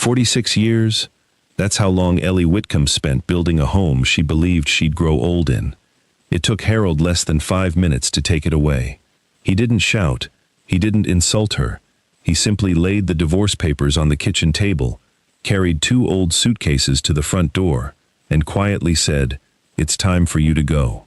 46 years? That's how long Ellie Whitcomb spent building a home she believed she'd grow old in. It took Harold less than 5 minutes to take it away. He didn't shout. He didn't insult her. He simply laid the divorce papers on the kitchen table, carried 2 old suitcases to the front door, and quietly said, "It's time for you to go."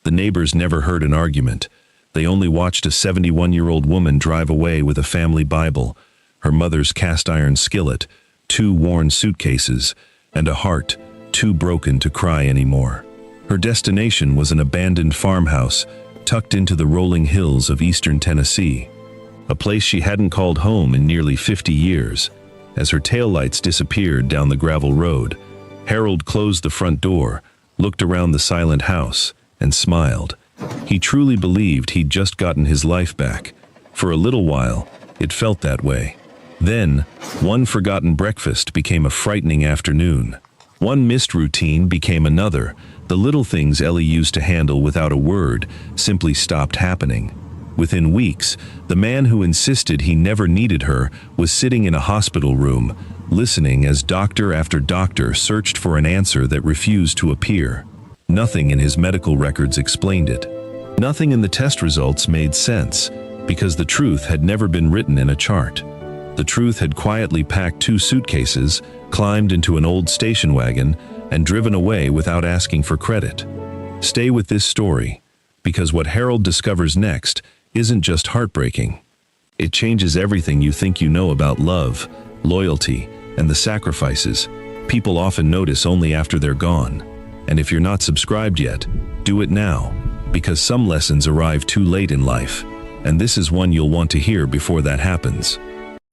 The neighbors never heard an argument. They only watched a 71-year-old woman drive away with a family Bible, her mother's cast-iron skillet, 2 worn suitcases, and a heart too broken to cry anymore. Her destination was an abandoned farmhouse tucked into the rolling hills of eastern Tennessee, a place she hadn't called home in nearly 50 years. As her taillights disappeared down the gravel road, Harold closed the front door, looked around the silent house, and smiled. He truly believed he'd just gotten his life back. For a little while, it felt that way. Then, one forgotten breakfast became a frightening afternoon. One missed routine became another. The little things Ellie used to handle without a word simply stopped happening. Within weeks, the man who insisted he never needed her was sitting in a hospital room, listening as doctor after doctor searched for an answer that refused to appear. Nothing in his medical records explained it. Nothing in the test results made sense, because the truth had never been written in a chart. The truth had quietly packed 2 suitcases, climbed into an old station wagon, and driven away without asking for credit. Stay with this story, because what Harold discovers next isn't just heartbreaking. It changes everything you think you know about love, loyalty, and the sacrifices people often notice only after they're gone. And if you're not subscribed yet, do it now, because some lessons arrive too late in life, and this is one you'll want to hear before that happens.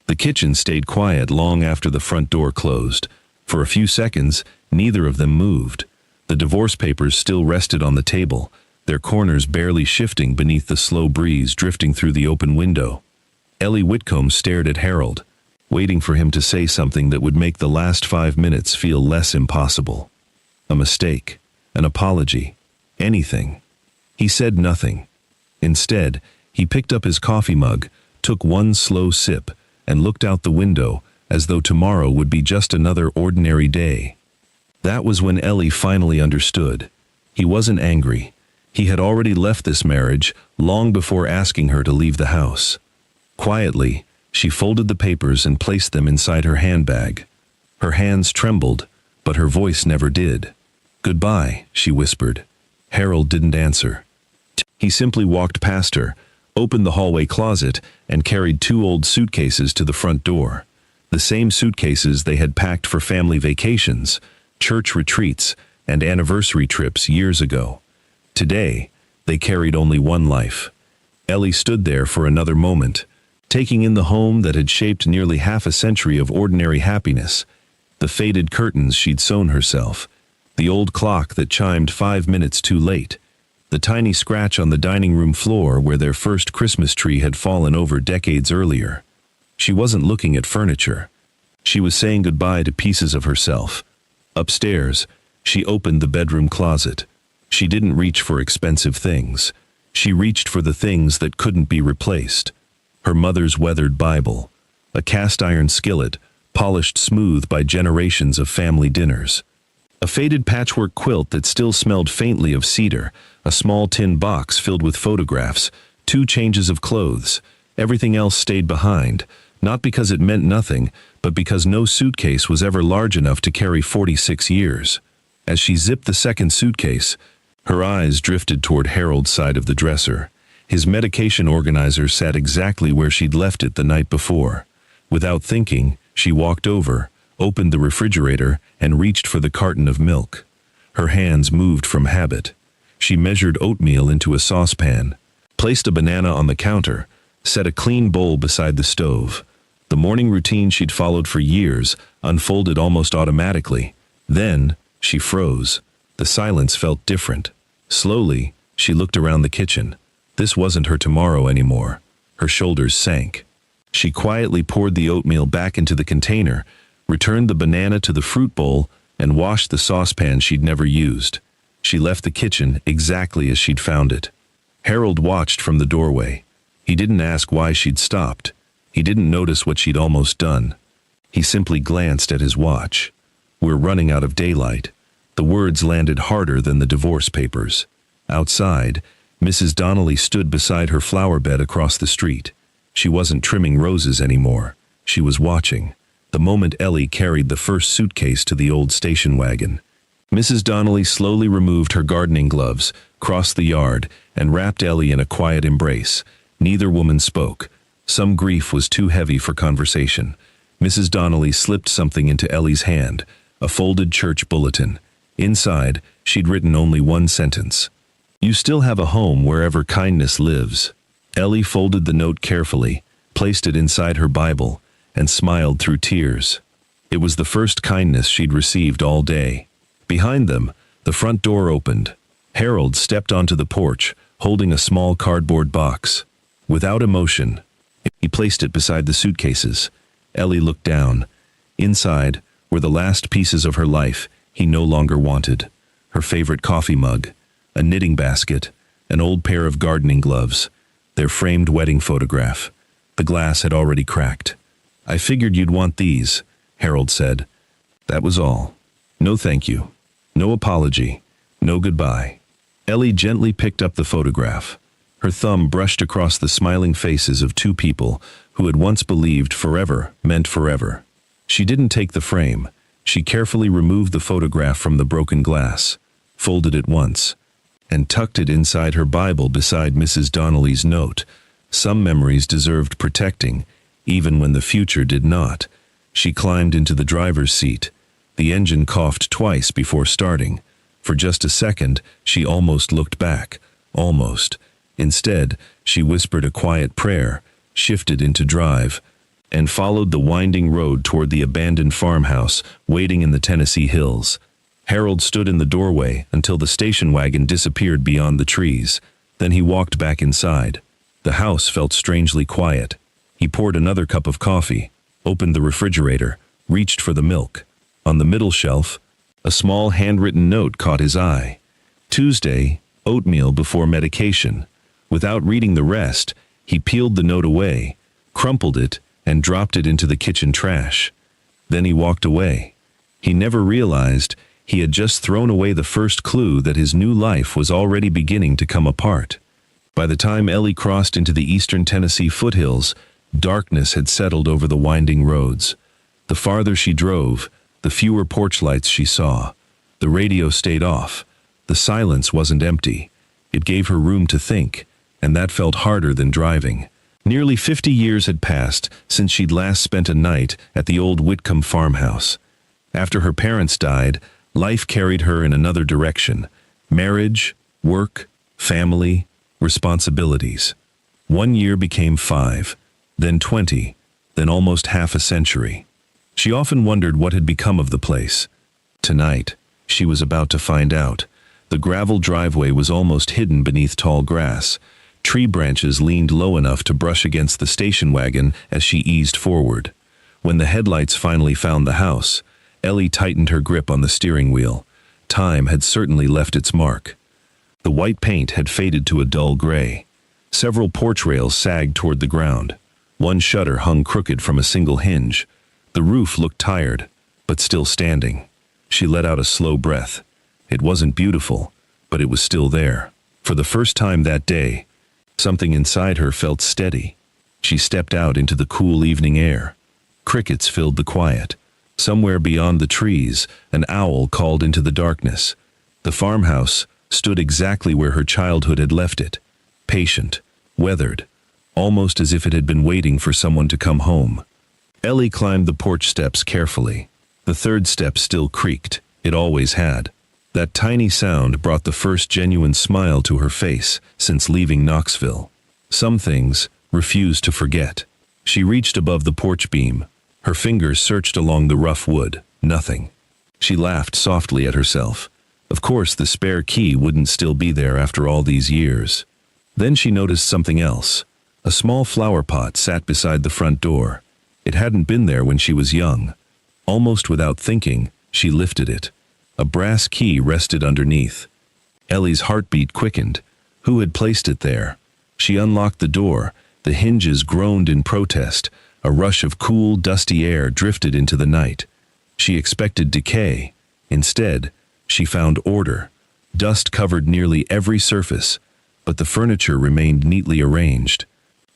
The kitchen stayed quiet long after the front door closed. For a few seconds, neither of them moved. The divorce papers still rested on the table, their corners barely shifting beneath the slow breeze drifting through the open window. Ellie Whitcomb stared at Harold, waiting for him to say something that would make the last 5 minutes feel less impossible. A mistake, an apology, anything. He said nothing. Instead, he picked up his coffee mug, took one slow sip, and looked out the window as though tomorrow would be just another ordinary day. That was when Ellie finally understood. He wasn't angry. He had already left this marriage long before asking her to leave the house. Quietly, she folded the papers and placed them inside her handbag. Her hands trembled, but her voice never did. "Goodbye," she whispered. Harold didn't answer. He simply walked past her, opened the hallway closet, and carried 2 old suitcases to the front door. The same suitcases they had packed for family vacations, church retreats, and anniversary trips years ago. Today, they carried only one life. Ellie stood there for another moment, taking in the home that had shaped nearly half a century of ordinary happiness, the faded curtains she'd sewn herself, the old clock that chimed 5 minutes too late, the tiny scratch on the dining room floor where their first Christmas tree had fallen over decades earlier. She wasn't looking at furniture. She was saying goodbye to pieces of herself. Upstairs, she opened the bedroom closet. She didn't reach for expensive things. She reached for the things that couldn't be replaced. Her mother's weathered Bible, a cast-iron skillet, polished smooth by generations of family dinners, a faded patchwork quilt that still smelled faintly of cedar, a small tin box filled with photographs, 2 changes of clothes. Everything else stayed behind, not because it meant nothing, but because no suitcase was ever large enough to carry 46 years. As she zipped the second suitcase, her eyes drifted toward Harold's side of the dresser. His medication organizer sat exactly where she'd left it the night before. Without thinking, she walked over, opened the refrigerator, and reached for the carton of milk. Her hands moved from habit. She measured oatmeal into a saucepan, placed a banana on the counter, set a clean bowl beside the stove. The morning routine she'd followed for years unfolded almost automatically. Then, she froze. The silence felt different. Slowly, she looked around the kitchen. This wasn't her tomorrow anymore. Her shoulders sank. She quietly poured the oatmeal back into the container, returned the banana to the fruit bowl, and washed the saucepan she'd never used. She left the kitchen exactly as she'd found it. Harold watched from the doorway. He didn't ask why she'd stopped. He didn't notice what she'd almost done. He simply glanced at his watch. "We're running out of daylight." The words landed harder than the divorce papers. Outside, Mrs. Donnelly stood beside her flower bed across the street. She wasn't trimming roses anymore. She was watching. The moment Ellie carried the first suitcase to the old station wagon, Mrs. Donnelly slowly removed her gardening gloves, crossed the yard, and wrapped Ellie in a quiet embrace. Neither woman spoke. Some grief was too heavy for conversation. Mrs. Donnelly slipped something into Ellie's hand, a folded church bulletin. Inside, she'd written only one sentence: "You still have a home wherever kindness lives." Ellie folded the note carefully, placed it inside her Bible, and smiled through tears. It was the first kindness she'd received all day. Behind them, the front door opened. Harold stepped onto the porch, holding a small cardboard box. Without emotion, he placed it beside the suitcases. Ellie looked down. Inside were the last pieces of her life he no longer wanted: her favorite coffee mug, a knitting basket, an old pair of gardening gloves, their framed wedding photograph. The glass had already cracked. "I figured you'd want these," Harold said. That was all. No thank you. No apology. No goodbye. Ellie gently picked up the photograph. Her thumb brushed across the smiling faces of two people who had once believed forever meant forever. She didn't take the frame. She carefully removed the photograph from the broken glass, folded it once, and tucked it inside her Bible beside Mrs. Donnelly's note. Some memories deserved protecting, even when the future did not. She climbed into the driver's seat. The engine coughed twice before starting. For just a second, she almost looked back. Almost. Instead, she whispered a quiet prayer, shifted into drive, and followed the winding road toward the abandoned farmhouse waiting in the Tennessee hills. Harold stood in the doorway until the station wagon disappeared beyond the trees. Then he walked back inside. The house felt strangely quiet. He poured another cup of coffee, opened the refrigerator, reached for the milk. On the middle shelf, a small handwritten note caught his eye. "Tuesday, oatmeal before medication." Without reading the rest, he peeled the note away, crumpled it, and dropped it into the kitchen trash. Then he walked away. He never realized he had just thrown away the first clue that his new life was already beginning to come apart. By the time Ellie crossed into the eastern Tennessee foothills, darkness had settled over the winding roads. The farther she drove, the fewer porch lights she saw. The radio stayed off. The silence wasn't empty. It gave her room to think, and that felt harder than driving. Nearly 50 years had passed since she'd last spent a night at the old Whitcomb farmhouse. After her parents died, life carried her in another direction: marriage, work, family, responsibilities. 1 year became 5, then 20, then almost half a century. She often wondered what had become of the place. Tonight, she was about to find out. The gravel driveway was almost hidden beneath tall grass. Tree branches leaned low enough to brush against the station wagon as she eased forward. When the headlights finally found the house, Ellie tightened her grip on the steering wheel. Time had certainly left its mark. The white paint had faded to a dull gray. Several porch rails sagged toward the ground. One shutter hung crooked from a single hinge. The roof looked tired, but still standing. She let out a slow breath. It wasn't beautiful, but it was still there. For the first time that day, something inside her felt steady. She stepped out into the cool evening air. Crickets filled the quiet. Somewhere beyond the trees, an owl called into the darkness. The farmhouse stood exactly where her childhood had left it, patient, weathered, almost as if it had been waiting for someone to come home. Ellie climbed the porch steps carefully. The third step still creaked. It always had. That tiny sound brought the first genuine smile to her face since leaving Knoxville. Some things refused to forget. She reached above the porch beam. Her fingers searched along the rough wood. Nothing. She laughed softly at herself. Of course, the spare key wouldn't still be there after all these years. Then she noticed something else. A small flower pot sat beside the front door. It hadn't been there when she was young. Almost without thinking, she lifted it. A brass key rested underneath. Ellie's heartbeat quickened. Who had placed it there? She unlocked the door. The hinges groaned in protest. A rush of cool, dusty air drifted into the night. She expected decay. Instead, she found order. Dust covered nearly every surface, but the furniture remained neatly arranged.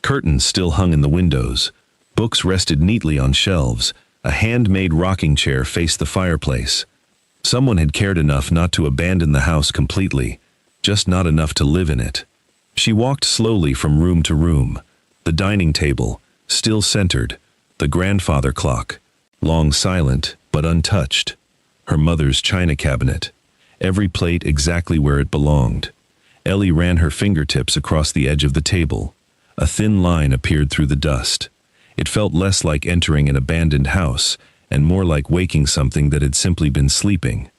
Curtains still hung in the windows. Books rested neatly on shelves. A handmade rocking chair faced the fireplace. Someone had cared enough not to abandon the house completely, just not enough to live in it. She walked slowly from room to room. The dining table, still centered. The grandfather clock, long silent but untouched. Her mother's china cabinet, every plate exactly where it belonged. Ellie ran her fingertips across the edge of the table. A thin line appeared through the dust. It felt less like entering an abandoned house and more like waking something that had simply been sleeping.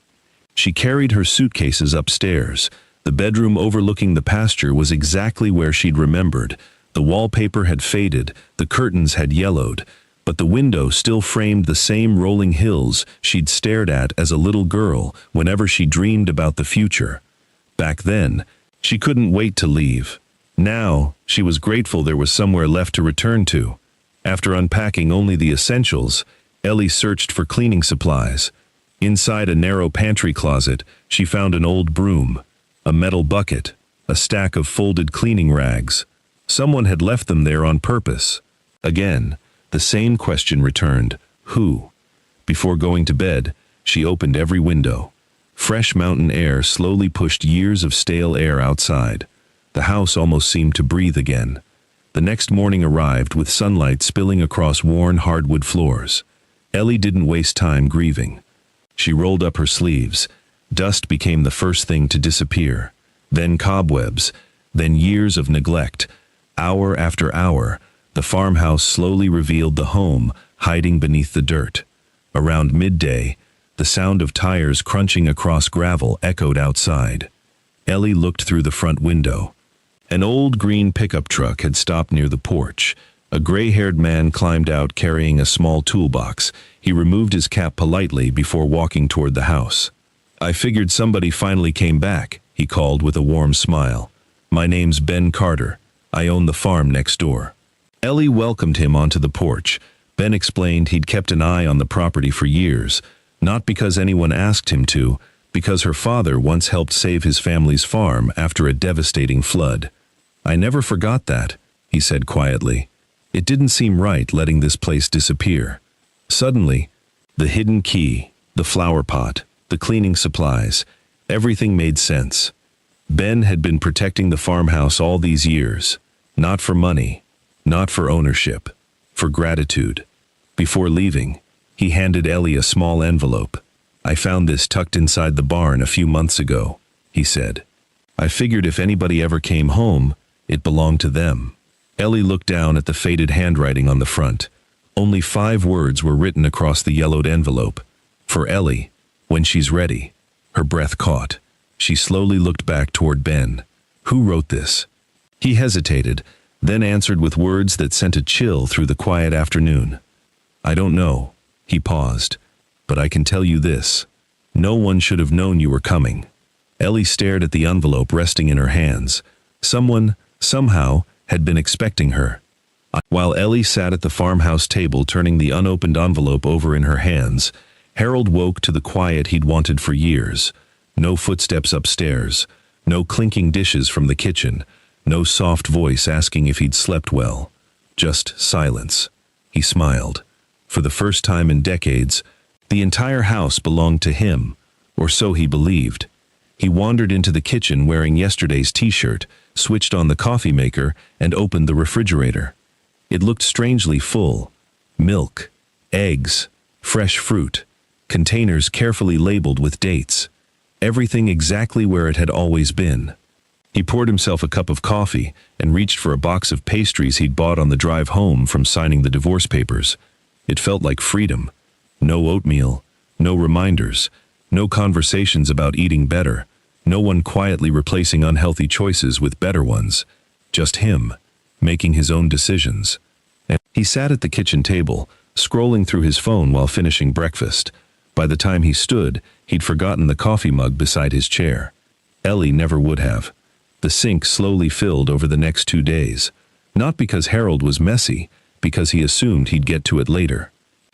She carried her suitcases upstairs. The bedroom overlooking the pasture was exactly where she'd remembered. The wallpaper had faded, the curtains had yellowed, but the window still framed the same rolling hills she'd stared at as a little girl whenever she dreamed about the future. Back then, she couldn't wait to leave. Now, she was grateful there was somewhere left to return to. After unpacking only the essentials, Ellie searched for cleaning supplies. Inside a narrow pantry closet, she found an old broom, a metal bucket, a stack of folded cleaning rags. Someone had left them there on purpose. Again, the same question returned: who? Before going to bed, she opened every window. Fresh mountain air slowly pushed years of stale air outside. The house almost seemed to breathe again. The next morning arrived with sunlight spilling across worn hardwood floors. Ellie didn't waste time grieving. She rolled up her sleeves. Dust became the first thing to disappear. Then cobwebs, then years of neglect. Hour after hour, the farmhouse slowly revealed the home hiding beneath the dirt. Around midday, the sound of tires crunching across gravel echoed outside. Ellie looked through the front window. An old green pickup truck had stopped near the porch. A gray-haired man climbed out carrying a small toolbox. He removed his cap politely before walking toward the house. "I figured somebody finally came back," he called with a warm smile. "My name's Ben Carter. I own the farm next door." Ellie welcomed him onto the porch. Ben explained he'd kept an eye on the property for years, not because anyone asked him to, because her father once helped save his family's farm after a devastating flood. "I never forgot that," he said quietly. It didn't seem right letting this place disappear. Suddenly, the hidden key, the flower pot, the cleaning supplies, everything made sense. Ben had been protecting the farmhouse all these years, not for money, not for ownership, for gratitude. Before leaving, he handed Ellie a small envelope. "I found this tucked inside the barn a few months ago," he said. "I figured if anybody ever came home, it belonged to them." Ellie looked down at the faded handwriting on the front. Only 5 words were written across the yellowed envelope. "For Ellie, when she's ready." Her breath caught. She slowly looked back toward Ben. "Who wrote this?" He hesitated, then answered with words that sent a chill through the quiet afternoon. "I don't know." He paused. "But I can tell you this. No one should have known you were coming." Ellie stared at the envelope resting in her hands. Someone, somehow, had been expecting her. While Ellie sat at the farmhouse table turning the unopened envelope over in her hands, Harold woke to the quiet he'd wanted for years. No footsteps upstairs, no clinking dishes from the kitchen, no soft voice asking if he'd slept well. Just silence. He smiled. For the first time in decades, the entire house belonged to him, or so he believed. He wandered into the kitchen wearing yesterday's t-shirt, switched on the coffee maker, and opened the refrigerator. It looked strangely full. Milk, eggs, fresh fruit, containers carefully labeled with dates. Everything exactly where it had always been. He poured himself a cup of coffee and reached for a box of pastries he'd bought on the drive home from signing the divorce papers. It felt like freedom. No oatmeal, no reminders, no conversations about eating better, no one quietly replacing unhealthy choices with better ones. Just him, making his own decisions. And he sat at the kitchen table, scrolling through his phone while finishing breakfast. By the time he stood, he'd forgotten the coffee mug beside his chair. Ellie never would have. The sink slowly filled over the next 2 days. Not because Harold was messy, because he assumed he'd get to it later.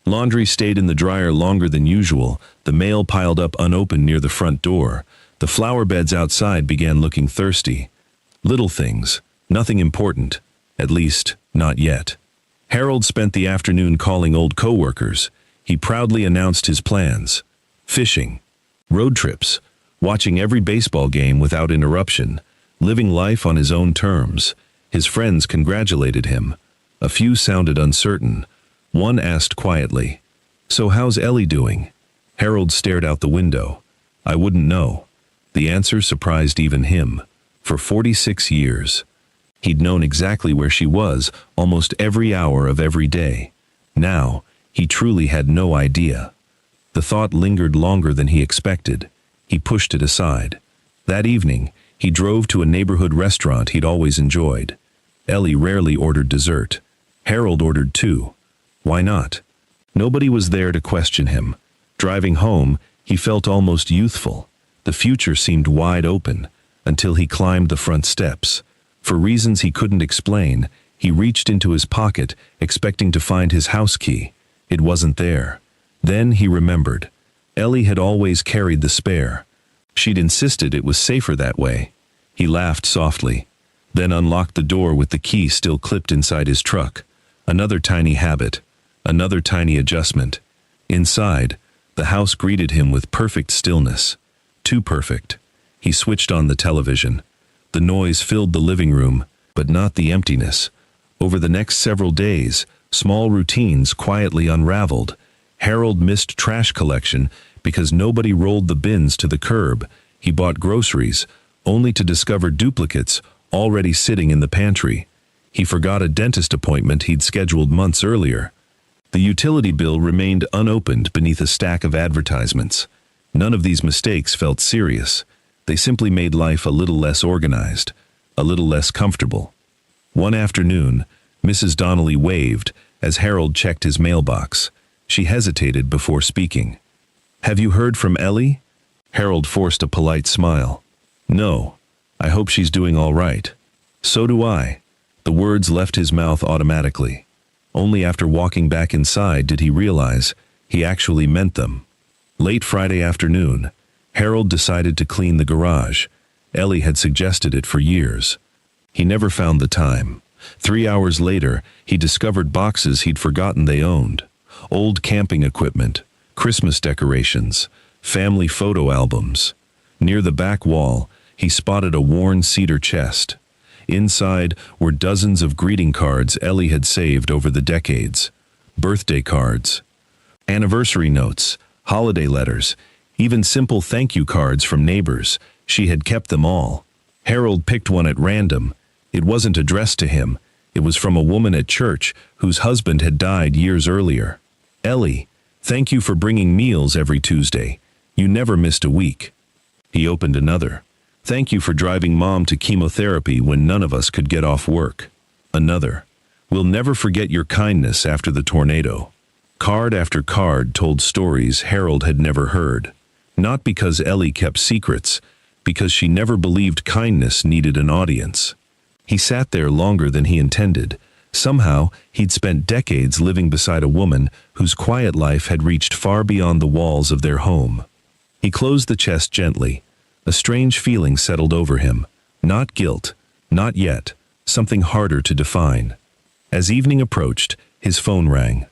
Laundry stayed in the dryer longer than usual, the mail piled up unopened near the front door, the flower beds outside began looking thirsty. Little things, nothing important, at least, not yet. Harold spent the afternoon calling old coworkers. He proudly announced his plans. Fishing, road trips, watching every baseball game without interruption, living life on his own terms. His friends congratulated him. A few sounded uncertain. One asked quietly, "So how's Ellie doing?" Harold stared out the window. "I wouldn't know." The answer surprised even him. For 46 years, he'd known exactly where she was almost every hour of every day. Now, he truly had no idea. The thought lingered longer than he expected. He pushed it aside. That evening, he drove to a neighborhood restaurant he'd always enjoyed. Ellie rarely ordered dessert. Harold ordered too. Why not? Nobody was there to question him. Driving home, he felt almost youthful. The future seemed wide open, until he climbed the front steps. For reasons he couldn't explain, he reached into his pocket, expecting to find his house key. It wasn't there. Then he remembered. Ellie had always carried the spare. She'd insisted it was safer that way. He laughed softly, then unlocked the door with the key still clipped inside his truck. Another tiny habit, another tiny adjustment. Inside, the house greeted him with perfect stillness. Too perfect. He switched on the television. The noise filled the living room, but not the emptiness. Over the next several days, small routines quietly unraveled. Harold missed trash collection because nobody rolled the bins to the curb. He bought groceries, only to discover duplicates already sitting in the pantry. He forgot a dentist appointment he'd scheduled months earlier. The utility bill remained unopened beneath a stack of advertisements. None of these mistakes felt serious. They simply made life a little less organized, a little less comfortable. One afternoon, Mrs. Donnelly waved as Harold checked his mailbox. She hesitated before speaking. "Have you heard from Ellie?" Harold forced a polite smile. "No. I hope she's doing all right." "So do I." The words left his mouth automatically. Only after walking back inside did he realize he actually meant them. Late Friday afternoon, Harold decided to clean the garage. Ellie had suggested it for years. He never found the time. 3 hours later, he discovered boxes he'd forgotten they owned. Old camping equipment, Christmas decorations, family photo albums. Near the back wall, he spotted a worn cedar chest. Inside were dozens of greeting cards Ellie had saved over the decades. Birthday cards, anniversary notes, holiday letters, even simple thank you cards from neighbors. She had kept them all. Harold picked one at random. It wasn't addressed to him. It was from a woman at church whose husband had died years earlier. "Ellie, thank you for bringing meals every Tuesday. You never missed a week." He opened another. "Thank you for driving Mom to chemotherapy when none of us could get off work." Another. "We'll never forget your kindness after the tornado." Card after card told stories Harold had never heard. Not because Ellie kept secrets, because she never believed kindness needed an audience. He sat there longer than he intended. Somehow, he'd spent decades living beside a woman whose quiet life had reached far beyond the walls of their home. He closed the chest gently. A strange feeling settled over him. Not guilt, not yet, something harder to define. As evening approached, his phone rang.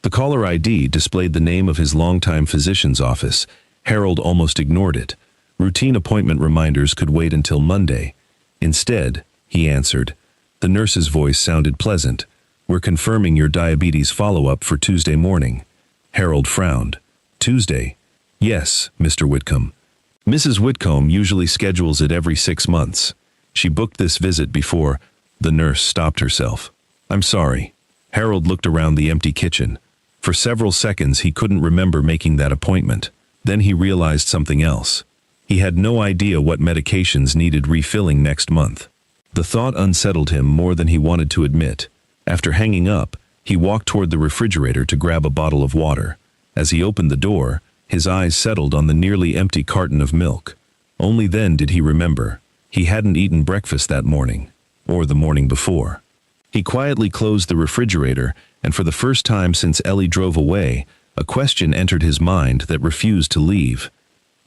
The caller ID displayed the name of his longtime physician's office. Harold almost ignored it. Routine appointment reminders could wait until Monday. Instead, he answered. The nurse's voice sounded pleasant. "We're confirming your diabetes follow-up for Tuesday morning." Harold frowned. "Tuesday?" "Yes, Mr. Whitcomb." Mrs. Whitcomb usually schedules it every 6 months. She booked this visit before. The nurse stopped herself. "I'm sorry." Harold looked around the empty kitchen. For several seconds he couldn't remember making that appointment. Then he realized something else. He had no idea what medications needed refilling next month. The thought unsettled him more than he wanted to admit. After hanging up, he walked toward the refrigerator to grab a bottle of water. As he opened the door, his eyes settled on the nearly empty carton of milk. Only then did he remember. He hadn't eaten breakfast that morning, or the morning before. He quietly closed the refrigerator, and for the first time since Ellie drove away, a question entered his mind that refused to leave.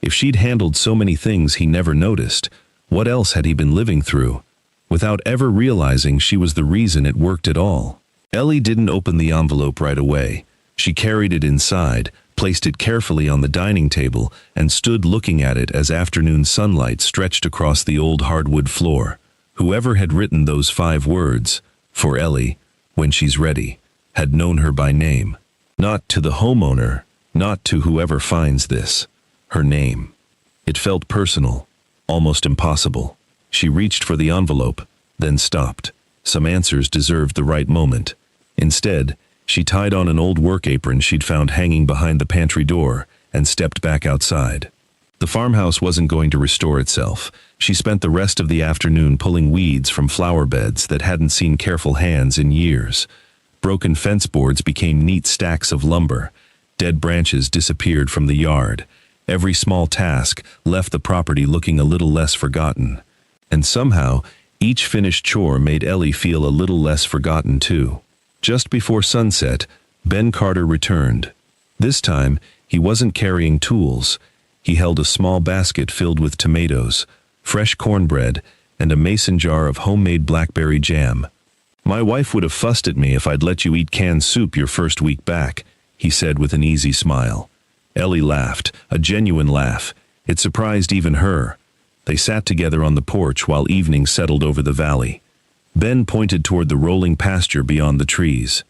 If she'd handled so many things he never noticed, what else had he been living through? Without ever realizing she was the reason it worked at all. Ellie didn't open the envelope right away. She carried it inside, placed it carefully on the dining table, and stood looking at it as afternoon sunlight stretched across the old hardwood floor. Whoever had written those 5 words, "For Ellie, when she's ready," had known her by name. Not to the homeowner, not to whoever finds this. Her name. It felt personal, almost impossible. She reached for the envelope, then stopped. Some answers deserved the right moment. Instead, she tied on an old work apron she'd found hanging behind the pantry door and stepped back outside. The farmhouse wasn't going to restore itself. She spent the rest of the afternoon pulling weeds from flower beds that hadn't seen careful hands in years. Broken fence boards became neat stacks of lumber. Dead branches disappeared from the yard. Every small task left the property looking a little less forgotten. And somehow, each finished chore made Ellie feel a little less forgotten too. Just before sunset, Ben Carter returned. This time, he wasn't carrying tools. He held a small basket filled with tomatoes, fresh cornbread, and a mason jar of homemade blackberry jam. "My wife would have fussed at me if I'd let you eat canned soup your first week back," he said with an easy smile. Ellie laughed, a genuine laugh. It surprised even her. They sat together on the porch while evening settled over the valley. Ben pointed toward the rolling pasture beyond the trees.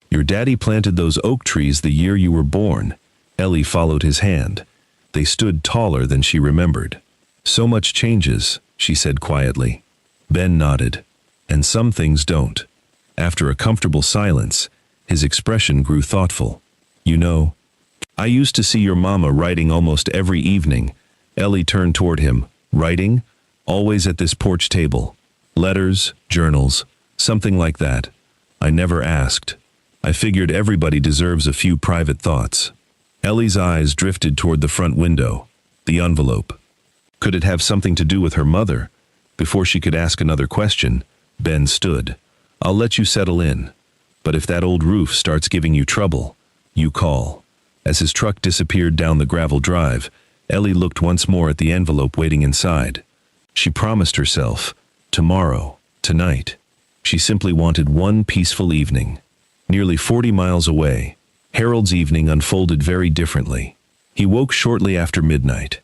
"Your daddy planted those oak trees the year you were born." Ellie followed his hand. They stood taller than she remembered. "So much changes," she said quietly. Ben nodded. "And some things don't." After a comfortable silence, his expression grew thoughtful. "You know, I used to see your mama writing almost every evening." Ellie turned toward him. "Writing? Always at this porch table. Letters, journals, something like that. I never asked. I figured everybody deserves a few private thoughts." Ellie's eyes drifted toward the front window. The envelope. Could it have something to do with her mother? Before she could ask another question, Ben stood. "I'll let you settle in. But if that old roof starts giving you trouble, you call." As his truck disappeared down the gravel drive, Ellie looked once more at the envelope waiting inside. She promised herself, tomorrow, tonight. She simply wanted one peaceful evening. Nearly 40 miles away, Harold's evening unfolded very differently. He woke shortly after midnight.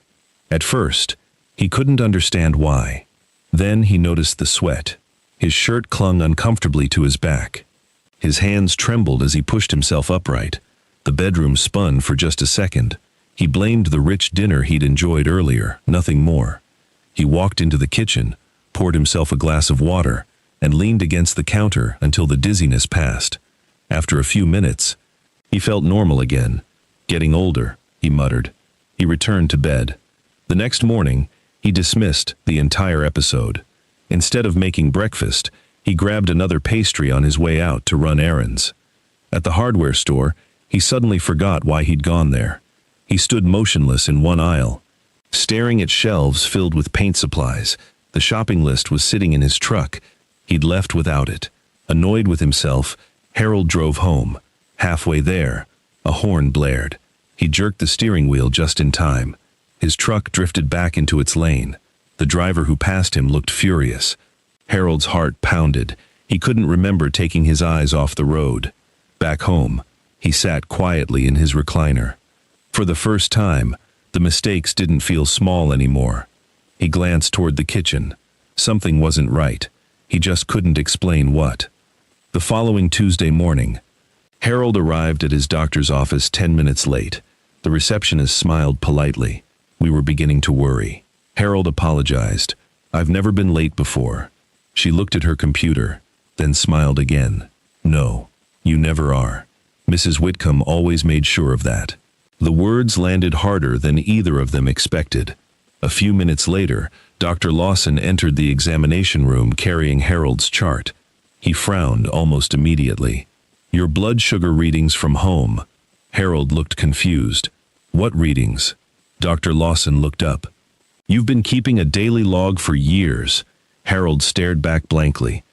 At first, he couldn't understand why. Then he noticed the sweat. His shirt clung uncomfortably to his back. His hands trembled as he pushed himself upright. The bedroom spun for just a second. He blamed the rich dinner he'd enjoyed earlier, nothing more. He walked into the kitchen, poured himself a glass of water, and leaned against the counter until the dizziness passed. After a few minutes, he felt normal again. "Getting older," he muttered. He returned to bed. The next morning, he dismissed the entire episode. Instead of making breakfast, he grabbed another pastry on his way out to run errands. At the hardware store, he suddenly forgot why he'd gone there. He stood motionless in one aisle, staring at shelves filled with paint supplies. The shopping list was sitting in his truck. He'd left without it. Annoyed with himself, Harold drove home. Halfway there, a horn blared. He jerked the steering wheel just in time. His truck drifted back into its lane. The driver who passed him looked furious. Harold's heart pounded. He couldn't remember taking his eyes off the road. Back home, he sat quietly in his recliner. For the first time, the mistakes didn't feel small anymore. He glanced toward the kitchen. Something wasn't right. He just couldn't explain what. The following Tuesday morning, Harold arrived at his doctor's office 10 minutes late. The receptionist smiled politely. "We were beginning to worry." Harold apologized. "I've never been late before." She looked at her computer, then smiled again. "No, you never are. Mrs. Whitcomb always made sure of that." The words landed harder than either of them expected. A few minutes later, Dr. Lawson entered the examination room carrying Harold's chart. He frowned almost immediately. "Your blood sugar readings from home." Harold looked confused. "What readings?" Dr. Lawson looked up. "You've been keeping a daily log for years." Harold stared back blankly.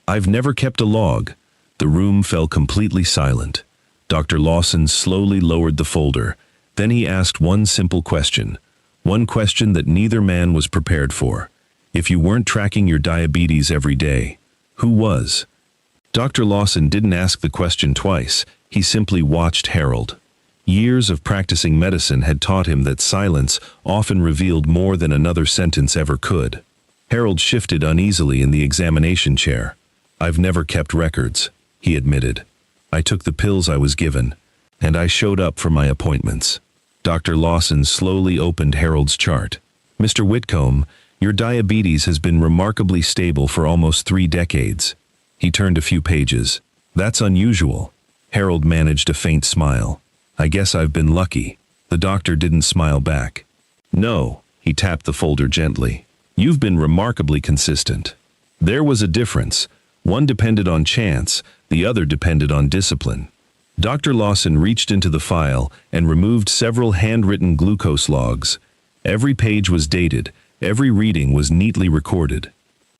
I've never kept a log. The room fell completely silent. Dr. Lawson slowly lowered the folder. Then he asked one simple question. One question that neither man was prepared for. If you weren't tracking your diabetes every day, who was? Dr. Lawson didn't ask the question twice. He simply watched Harold. Years of practicing medicine had taught him that silence often revealed more than another sentence ever could. Harold shifted uneasily in the examination chair. I've never kept records, he admitted. I took the pills I was given, and I showed up for my appointments. Dr. Lawson slowly opened Harold's chart. Mr. Whitcomb, your diabetes has been remarkably stable for almost 3 decades. He turned a few pages. That's unusual. Harold managed a faint smile. I guess I've been lucky. The doctor didn't smile back. No, he tapped the folder gently. You've been remarkably consistent. There was a difference. One depended on chance, the other depended on discipline. Dr. Lawson reached into the file and removed several handwritten glucose logs. Every page was dated, every reading was neatly recorded.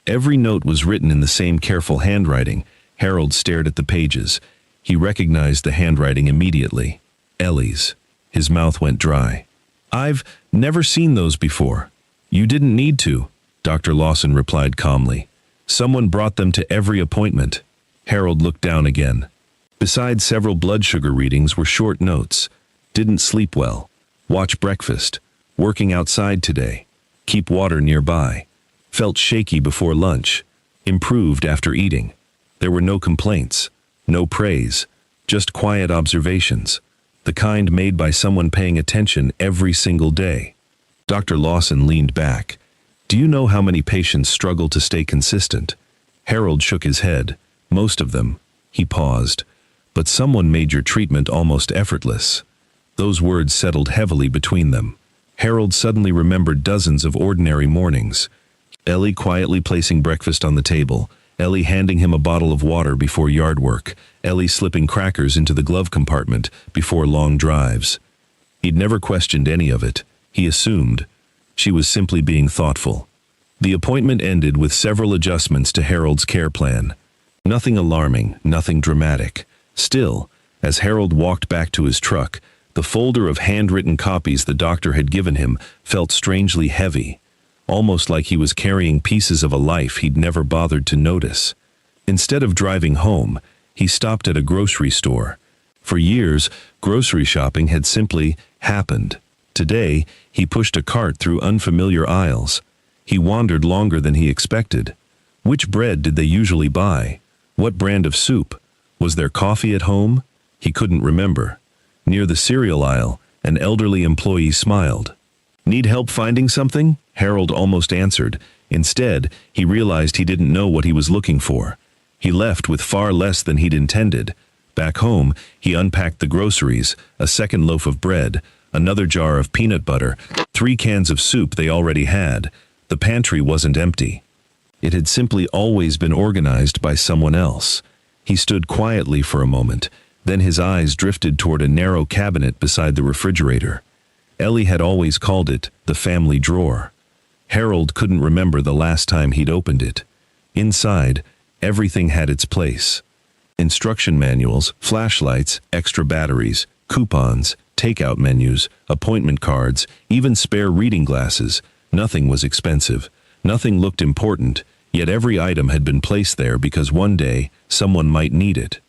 Every note was written in the same careful handwriting. Harold stared at the pages. He recognized the handwriting immediately. Ellie's. His mouth went dry. I've never seen those before. You didn't need to, Dr. Lawson replied calmly. Someone brought them to every appointment. Harold looked down again. Beside several blood sugar readings were short notes. Didn't sleep well. Watch breakfast. Working outside today. Keep water nearby. Felt shaky before lunch. Improved after eating. There were no complaints. No praise. Just quiet observations. The kind made by someone paying attention every single day. Dr. Lawson leaned back. Do you know how many patients struggle to stay consistent? Harold shook his head. Most of them. He paused. But someone made your treatment almost effortless. Those words settled heavily between them. Harold suddenly remembered dozens of ordinary mornings. Ellie quietly placing breakfast on the table. Ellie handing him a bottle of water before yard work. Ellie slipping crackers into the glove compartment before long drives. He'd never questioned any of it. He assumed. She was simply being thoughtful. The appointment ended with several adjustments to Harold's care plan. Nothing alarming, nothing dramatic. Still, as Harold walked back to his truck, the folder of handwritten copies the doctor had given him felt strangely heavy, almost like he was carrying pieces of a life he'd never bothered to notice. Instead of driving home, he stopped at a grocery store. For years, grocery shopping had simply happened. Today, he pushed a cart through unfamiliar aisles. He wandered longer than he expected. Which bread did they usually buy? What brand of soup? Was there coffee at home? He couldn't remember. Near the cereal aisle, an elderly employee smiled. Need help finding something? Harold almost answered. Instead, he realized he didn't know what he was looking for. He left with far less than he'd intended. Back home, he unpacked the groceries, a second loaf of bread, another jar of peanut butter, 3 cans of soup they already had. The pantry wasn't empty. It had simply always been organized by someone else. He stood quietly for a moment, then his eyes drifted toward a narrow cabinet beside the refrigerator. Ellie had always called it the family drawer. Harold couldn't remember the last time he'd opened it. Inside, everything had its place. Instruction manuals, flashlights, extra batteries, coupons, takeout menus, appointment cards, even spare reading glasses. Nothing was expensive. Nothing looked important, yet every item had been placed there because one day someone might need it.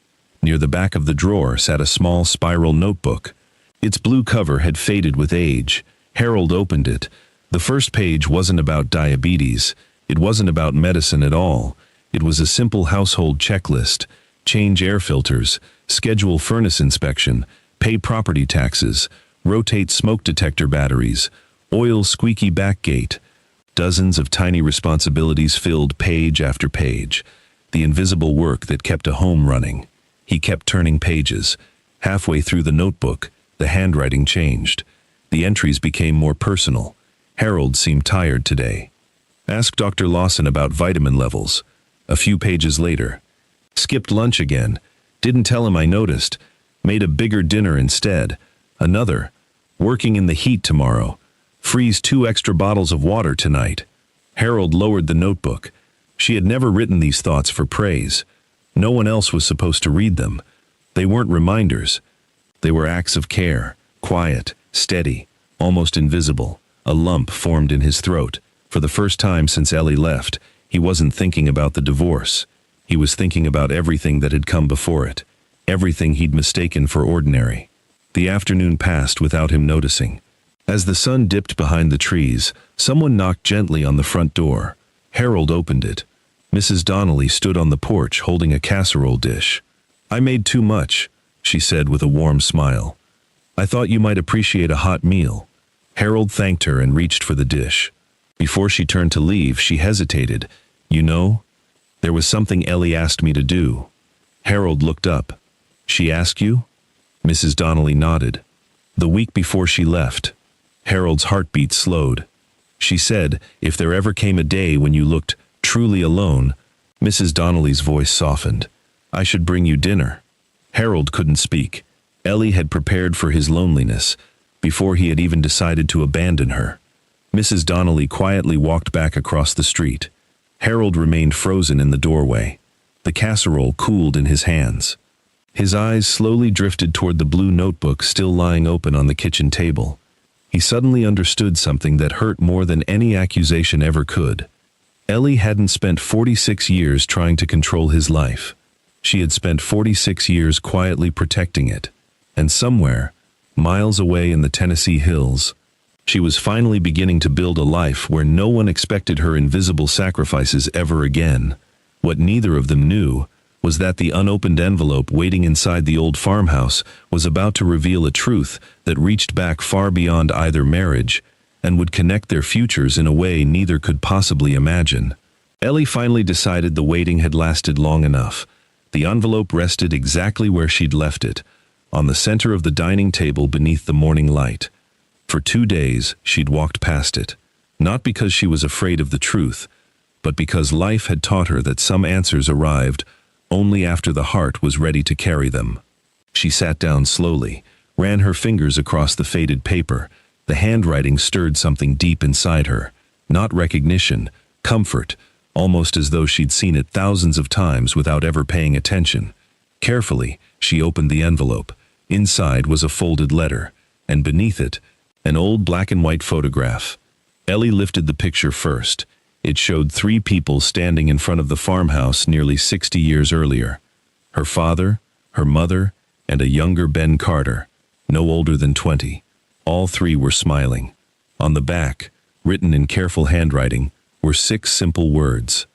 Near the back of the drawer sat a small spiral notebook. Its blue cover had faded with age. Harold opened it. The first page wasn't about diabetes. It wasn't about medicine at all. It was a simple household checklist. Change air filters, schedule furnace inspection, pay property taxes, rotate smoke detector batteries, oil squeaky back gate. Dozens of tiny responsibilities filled page after page. The invisible work that kept a home running. He kept turning pages. Halfway through the notebook, the handwriting changed. The entries became more personal. Harold seemed tired today. Ask Dr. Lawson about vitamin levels. A few pages later. Skipped lunch again. Didn't tell him I noticed. Made a bigger dinner instead. Another. Working in the heat tomorrow. Freeze 2 extra bottles of water tonight. Harold lowered the notebook. She had never written these thoughts for praise. No one else was supposed to read them. They weren't reminders. They were acts of care, quiet, steady, almost invisible. A lump formed in his throat. For the first time since Ellie left, he wasn't thinking about the divorce. He was thinking about everything that had come before it, everything he'd mistaken for ordinary. The afternoon passed without him noticing. As the sun dipped behind the trees, someone knocked gently on the front door. Harold opened it. Mrs. Donnelly stood on the porch holding a casserole dish. "I made too much," she said with a warm smile. "I thought you might appreciate a hot meal." Harold thanked her and reached for the dish. Before she turned to leave, she hesitated. "You know, there was something Ellie asked me to do." Harold looked up. "She asked you?" Mrs. Donnelly nodded. "The week before she left." Harold's heartbeat slowed. "She said, if there ever came a day when you looked truly alone," Mrs. Donnelly's voice softened, "I should bring you dinner." Harold couldn't speak. Ellie had prepared for his loneliness, before he had even decided to abandon her. Mrs. Donnelly quietly walked back across the street. Harold remained frozen in the doorway. The casserole cooled in his hands. His eyes slowly drifted toward the blue notebook still lying open on the kitchen table. He suddenly understood something that hurt more than any accusation ever could. Ellie hadn't spent 46 years trying to control his life. She had spent 46 years quietly protecting it. And somewhere, miles away in the Tennessee hills, she was finally beginning to build a life where no one expected her invisible sacrifices ever again. What neither of them knew was that the unopened envelope waiting inside the old farmhouse was about to reveal a truth that reached back far beyond either marriage and would connect their futures in a way neither could possibly imagine. Ellie finally decided the waiting had lasted long enough. The envelope rested exactly where she'd left it, on the center of the dining table beneath the morning light. For 2 days, she'd walked past it, not because she was afraid of the truth, but because life had taught her that some answers arrived only after the heart was ready to carry them. She sat down slowly, ran her fingers across the faded paper. The handwriting stirred something deep inside her. Not recognition, comfort, almost as though she'd seen it thousands of times without ever paying attention. Carefully, she opened the envelope. Inside was a folded letter, and beneath it, an old black and white photograph. Ellie lifted the picture first. It showed 3 people standing in front of the farmhouse nearly 60 years earlier. Her father, her mother, and a younger Ben Carter, no older than 20. All 3 were smiling. On the back, written in careful handwriting, were 6 simple words.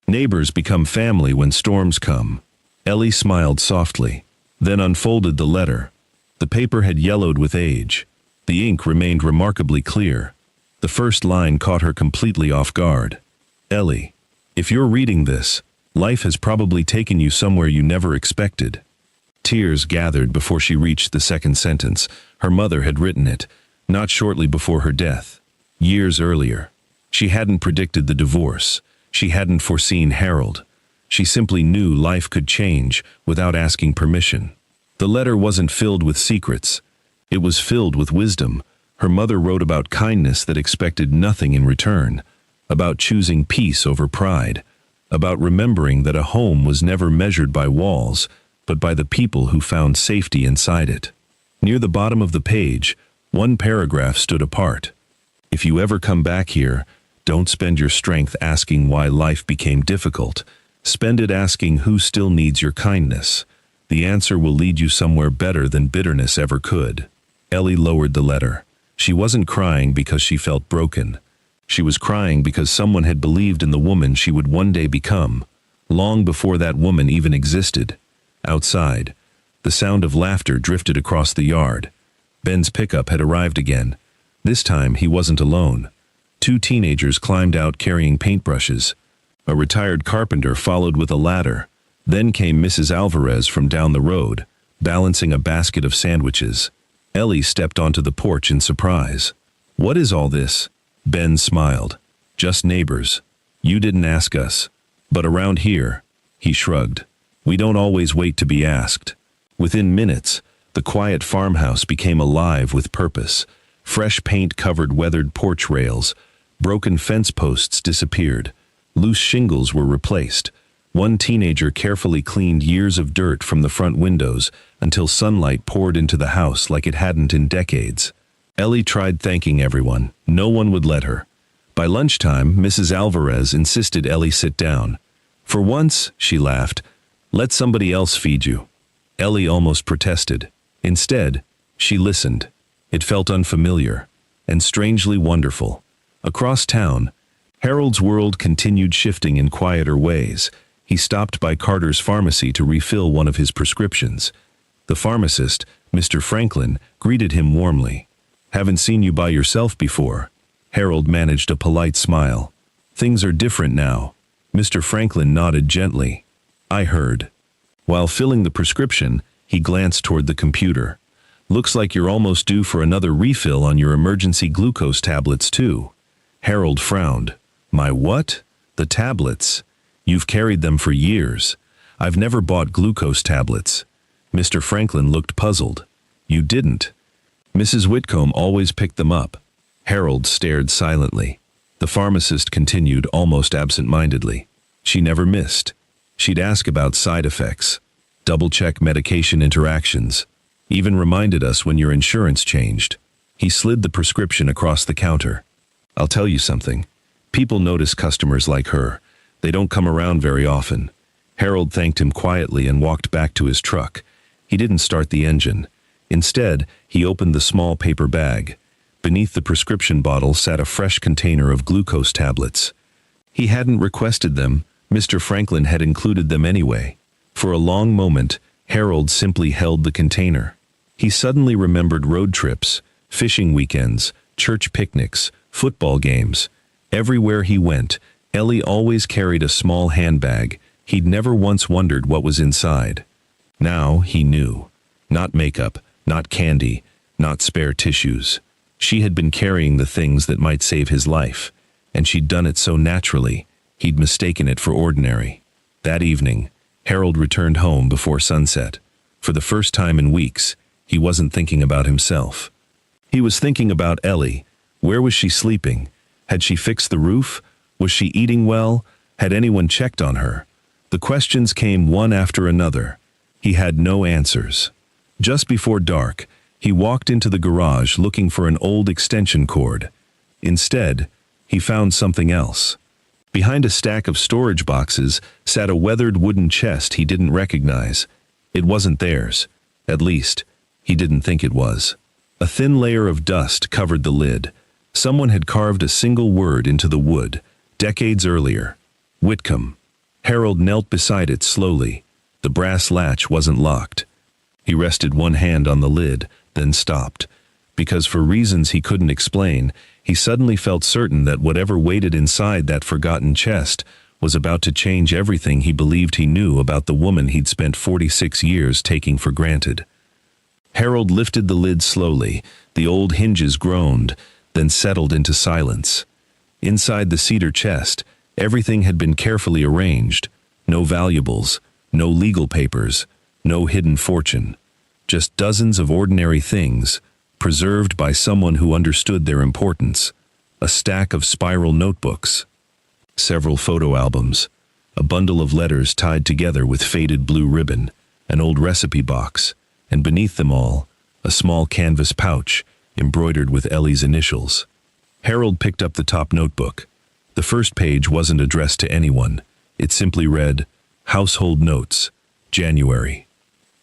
"Neighbors become family when storms come." Ellie smiled softly, then unfolded the letter. The paper had yellowed with age. The ink remained remarkably clear. The first line caught her completely off guard. "Ellie, if you're reading this, life has probably taken you somewhere you never expected." Tears gathered before she reached the second sentence. Her mother had written it, not shortly before her death, years earlier. She hadn't predicted the divorce. She hadn't foreseen Harold. She simply knew life could change without asking permission. The letter wasn't filled with secrets. It was filled with wisdom. Her mother wrote about kindness that expected nothing in return, about choosing peace over pride, about remembering that a home was never measured by walls, but by the people who found safety inside it. Near the bottom of the page, one paragraph stood apart. "If you ever come back here, don't spend your strength asking why life became difficult. Spend it asking who still needs your kindness. The answer will lead you somewhere better than bitterness ever could." Ellie lowered the letter. She wasn't crying because she felt broken. She was crying because someone had believed in the woman she would one day become, long before that woman even existed. Outside, the sound of laughter drifted across the yard. Ben's pickup had arrived again. This time he wasn't alone. 2 teenagers climbed out carrying paintbrushes. A retired carpenter followed with a ladder. Then came Mrs. Alvarez from down the road, balancing a basket of sandwiches. Ellie stepped onto the porch in surprise. "What is all this?" Ben smiled. "Just neighbors. You didn't ask us. But around here," he shrugged, "we don't always wait to be asked." Within minutes, the quiet farmhouse became alive with purpose. Fresh paint covered weathered porch rails. Broken fence posts disappeared. Loose shingles were replaced. One teenager carefully cleaned years of dirt from the front windows until sunlight poured into the house like it hadn't in decades. Ellie tried thanking everyone. No one would let her. By lunchtime, Mrs. Alvarez insisted Ellie sit down. "For once," she laughed, "let somebody else feed you." Ellie almost protested. Instead, she listened. It felt unfamiliar and strangely wonderful. Across town, Harold's world continued shifting in quieter ways. He stopped by Carter's pharmacy to refill one of his prescriptions. The pharmacist, Mr. Franklin, greeted him warmly. "Haven't seen you by yourself before." Harold managed a polite smile. "Things are different now." Mr. Franklin nodded gently. "I heard." While filling the prescription, he glanced toward the computer. "Looks like you're almost due for another refill on your emergency glucose tablets, too." Harold frowned. "My what?" "The tablets. You've carried them for years." "I've never bought glucose tablets." Mr. Franklin looked puzzled. "You didn't?" "Mrs. Whitcomb always picked them up." Harold stared silently. The pharmacist continued almost absent-mindedly. "She never missed. She'd ask about side effects, double-check medication interactions, even reminded us when your insurance changed." He slid the prescription across the counter. "I'll tell you something. People notice customers like her. They don't come around very often." Harold thanked him quietly and walked back to his truck. He didn't start the engine. Instead, he opened the small paper bag. Beneath the prescription bottle sat a fresh container of glucose tablets. He hadn't requested them. Mr. Franklin had included them anyway. For a long moment, Harold simply held the container. He suddenly remembered road trips, fishing weekends, church picnics, football games. Everywhere he went, Ellie always carried a small handbag. He'd never once wondered what was inside. Now he knew. Not makeup, not candy, not spare tissues. She had been carrying the things that might save his life, and she'd done it so naturally, he'd mistaken it for ordinary. That evening, Harold returned home before sunset. For the first time in weeks, he wasn't thinking about himself. He was thinking about Ellie. Where was she sleeping? Had she fixed the roof? Was she eating well? Had anyone checked on her? The questions came one after another. He had no answers. Just before dark, he walked into the garage looking for an old extension cord. Instead, he found something else. Behind a stack of storage boxes sat a weathered wooden chest he didn't recognize. It wasn't theirs. At least, he didn't think it was. A thin layer of dust covered the lid. Someone had carved a single word into the wood, decades earlier. Whitcomb. Harold knelt beside it slowly. The brass latch wasn't locked. He rested one hand on the lid, then stopped. Because for reasons he couldn't explain, he suddenly felt certain that whatever waited inside that forgotten chest was about to change everything he believed he knew about the woman he'd spent 46 years taking for granted. Harold lifted the lid slowly. The old hinges groaned, then settled into silence. Inside the cedar chest, everything had been carefully arranged. No valuables, no legal papers, no hidden fortune. Just dozens of ordinary things, preserved by someone who understood their importance. A stack of spiral notebooks, several photo albums, a bundle of letters tied together with faded blue ribbon, an old recipe box, and beneath them all, a small canvas pouch embroidered with Ellie's initials. Harold picked up the top notebook. The first page wasn't addressed to anyone. It simply read, "Household Notes, January."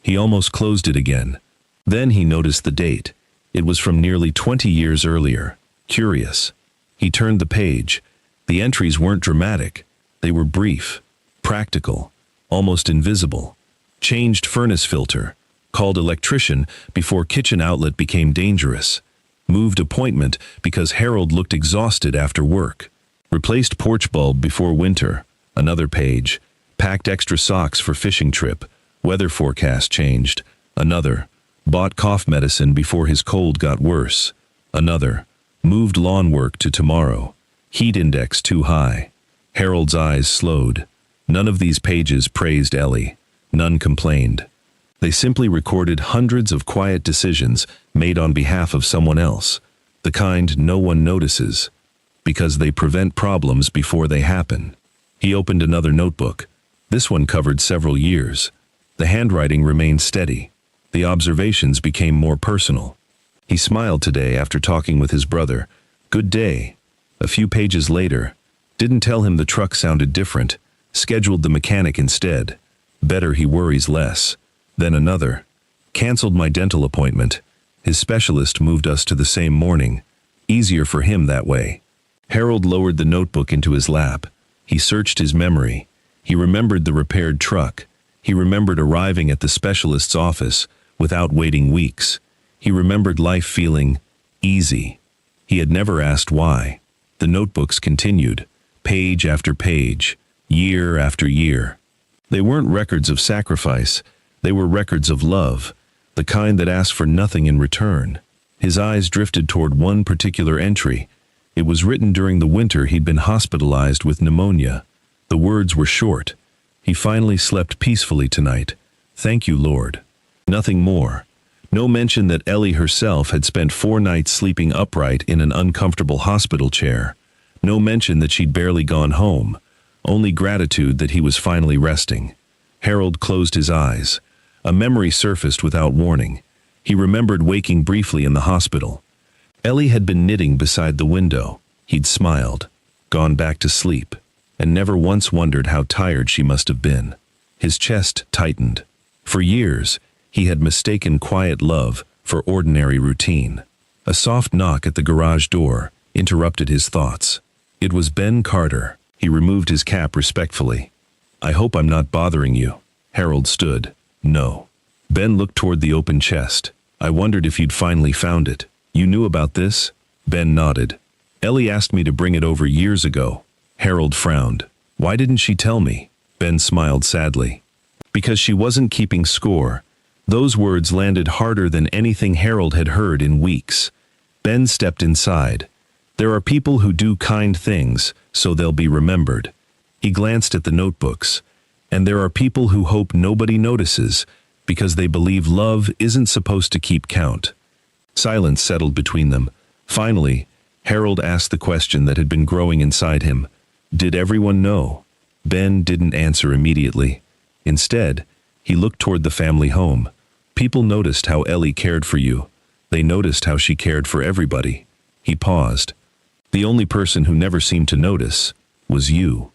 He almost closed it again. Then he noticed the date. It was from nearly 20 years earlier. Curious. He turned the page. The entries weren't dramatic. They were brief, practical, almost invisible. Changed furnace filter. Called electrician before kitchen outlet became dangerous. Moved appointment because Harold looked exhausted after work. Replaced porch bulb before winter. Another page. Packed extra socks for fishing trip. Weather forecast changed. Another. Bought cough medicine before his cold got worse. Another. Moved lawn work to tomorrow. Heat index too high. Harold's eyes slowed. None of these pages praised Ellie. None complained. They simply recorded hundreds of quiet decisions made on behalf of someone else, the kind no one notices, because they prevent problems before they happen. He opened another notebook. This one covered several years. The handwriting remained steady. The observations became more personal. He smiled today after talking with his brother. Good day. A few pages later. Didn't tell him the truck sounded different. Scheduled the mechanic instead. Better he worries less. Then another. Cancelled my dental appointment. His specialist moved us to the same morning. Easier for him that way. Harold lowered the notebook into his lap. He searched his memory. He remembered the repaired truck. He remembered arriving at the specialist's office without waiting weeks. He remembered life feeling easy. He had never asked why. The notebooks continued, page after page, year after year. They weren't records of sacrifice. They were records of love, the kind that asked for nothing in return. His eyes drifted toward one particular entry. It was written during the winter he'd been hospitalized with pneumonia. The words were short. He finally slept peacefully tonight. Thank you, Lord. Nothing more. No mention that Ellie herself had spent 4 nights sleeping upright in an uncomfortable hospital chair. No mention that she'd barely gone home. Only gratitude that he was finally resting. Harold closed his eyes. A memory surfaced without warning. He remembered waking briefly in the hospital. Ellie had been knitting beside the window. He'd smiled, gone back to sleep, and never once wondered how tired she must have been. His chest tightened. For years, he had mistaken quiet love for ordinary routine. A soft knock at the garage door interrupted his thoughts. It was Ben Carter. He removed his cap respectfully. I hope I'm not bothering you. Harold stood. No. Ben looked toward the open chest. I wondered if you'd finally found it. You knew about this? Ben nodded. Ellie asked me to bring it over years ago. Harold frowned. Why didn't she tell me? Ben smiled sadly. Because she wasn't keeping score. Those words landed harder than anything Harold had heard in weeks. Ben stepped inside. There are people who do kind things, so they'll be remembered. He glanced at the notebooks. And there are people who hope nobody notices, because they believe love isn't supposed to keep count. Silence settled between them. Finally, Harold asked the question that had been growing inside him. Did everyone know? Ben didn't answer immediately. Instead, he looked toward the family home. People noticed how Ellie cared for you. They noticed how she cared for everybody. He paused. The only person who never seemed to notice was you.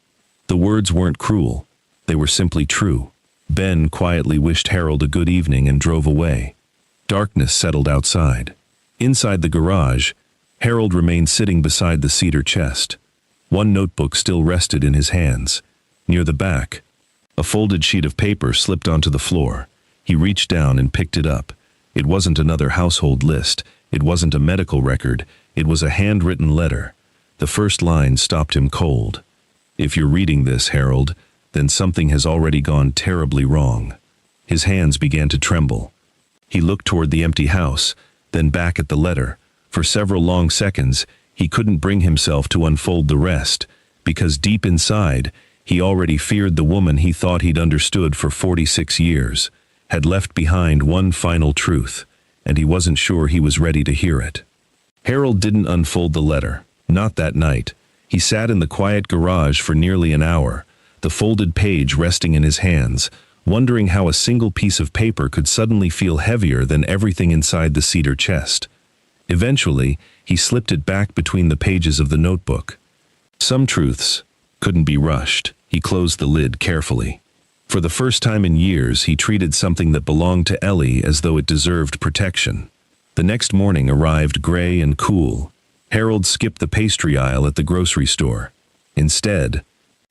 The words weren't cruel. They were simply true. Ben quietly wished Harold a good evening and drove away. Darkness settled outside. Inside the garage, Harold remained sitting beside the cedar chest. One notebook still rested in his hands. Near the back, a folded sheet of paper slipped onto the floor. He reached down and picked it up. It wasn't another household list. It wasn't a medical record. It was a handwritten letter. The first line stopped him cold. If you're reading this, Harold, then something has already gone terribly wrong. His hands began to tremble. He looked toward the empty house, then back at the letter. For several long seconds, he couldn't bring himself to unfold the rest, because deep inside, he already feared the woman he thought he'd understood for 46 years, had left behind one final truth, and he wasn't sure he was ready to hear it. Harold didn't unfold the letter, not that night. He sat in the quiet garage for nearly an hour, the folded page resting in his hands, wondering how a single piece of paper could suddenly feel heavier than everything inside the cedar chest. Eventually, he slipped it back between the pages of the notebook. Some truths couldn't be rushed. He closed the lid carefully. For the first time in years, he treated something that belonged to Ellie as though it deserved protection. The next morning arrived gray and cool. Harold skipped the pastry aisle at the grocery store. Instead,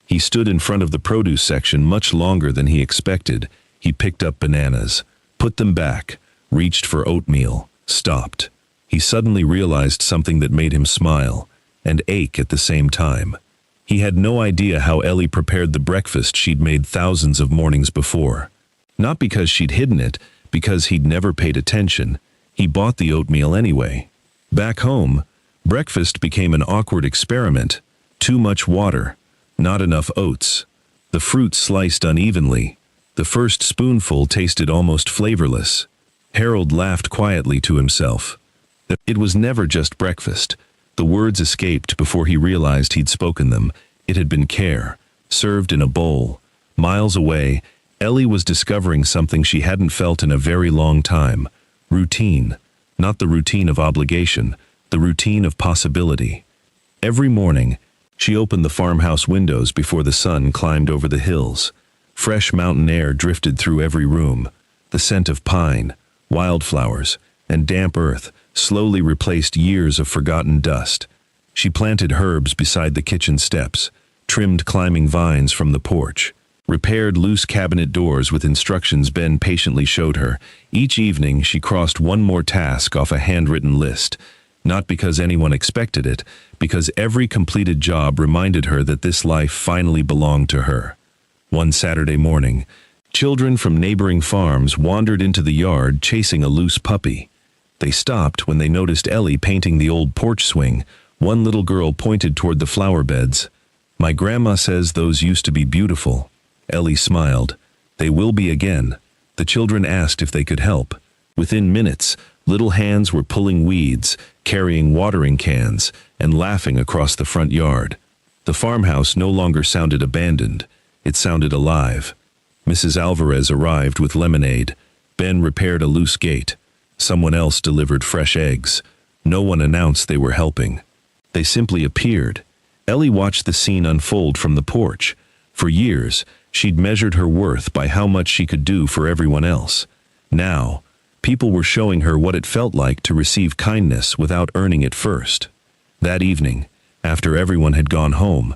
he stood in front of the produce section much longer than he expected. He picked up bananas, put them back, reached for oatmeal, stopped. He suddenly realized something that made him smile and ache at the same time. He had no idea how Ellie prepared the breakfast she'd made thousands of mornings before. Not because she'd hidden it, because he'd never paid attention. He bought the oatmeal anyway. Back home, breakfast became an awkward experiment. Too much water, not enough oats. The fruit sliced unevenly. The first spoonful tasted almost flavorless. Harold laughed quietly to himself. It was never just breakfast. The words escaped before he realized he'd spoken them. It had been care. served in a bowl. Miles away, Ellie was discovering something she hadn't felt in a very long time. Routine. Not the routine of obligation, the routine of possibility. Every morning, she opened the farmhouse windows before the sun climbed over the hills. Fresh mountain air drifted through every room. The scent of pine, wildflowers, and damp earth slowly replaced years of forgotten dust. She planted herbs beside the kitchen steps, trimmed climbing vines from the porch, repaired loose cabinet doors with instructions Ben patiently showed her. Each evening she crossed one more task off a handwritten list, not because anyone expected it, because every completed job reminded her that this life finally belonged to her. One Saturday morning, children from neighboring farms wandered into the yard chasing a loose puppy. They stopped when they noticed Ellie painting the old porch swing. One little girl pointed toward the flower beds. "My grandma says those used to be beautiful." Ellie smiled. "They will be again." The children asked if they could help. Within minutes, little hands were pulling weeds, carrying watering cans, and laughing across the front yard. The farmhouse no longer sounded abandoned. It sounded alive. Mrs. Alvarez arrived with lemonade. Ben repaired a loose gate. Someone else delivered fresh eggs. No one announced they were helping. They simply appeared. Ellie watched the scene unfold from the porch. For years, she'd measured her worth by how much she could do for everyone else. Now, people were showing her what it felt like to receive kindness without earning it first. That evening, after everyone had gone home,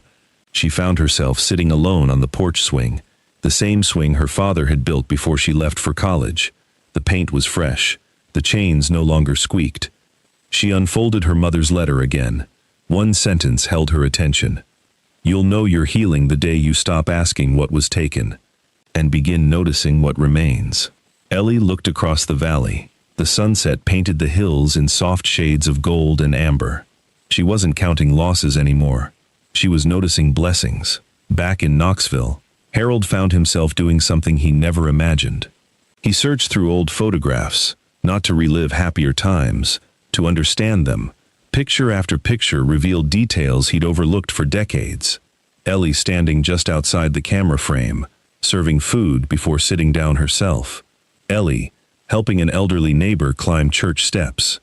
she found herself sitting alone on the porch swing, the same swing her father had built before she left for college. The paint was fresh. The chains no longer squeaked. She unfolded her mother's letter again. One sentence held her attention. "You'll know you're healing the day you stop asking what was taken, and begin noticing what remains." Ellie looked across the valley. The sunset painted the hills in soft shades of gold and amber. She wasn't counting losses anymore. She was noticing blessings. Back in Knoxville, Harold found himself doing something he never imagined. He searched through old photographs, not to relive happier times, to understand them. Picture after picture revealed details he'd overlooked for decades. Ellie standing just outside the camera frame, serving food before sitting down herself. Ellie helping an elderly neighbor climb church steps.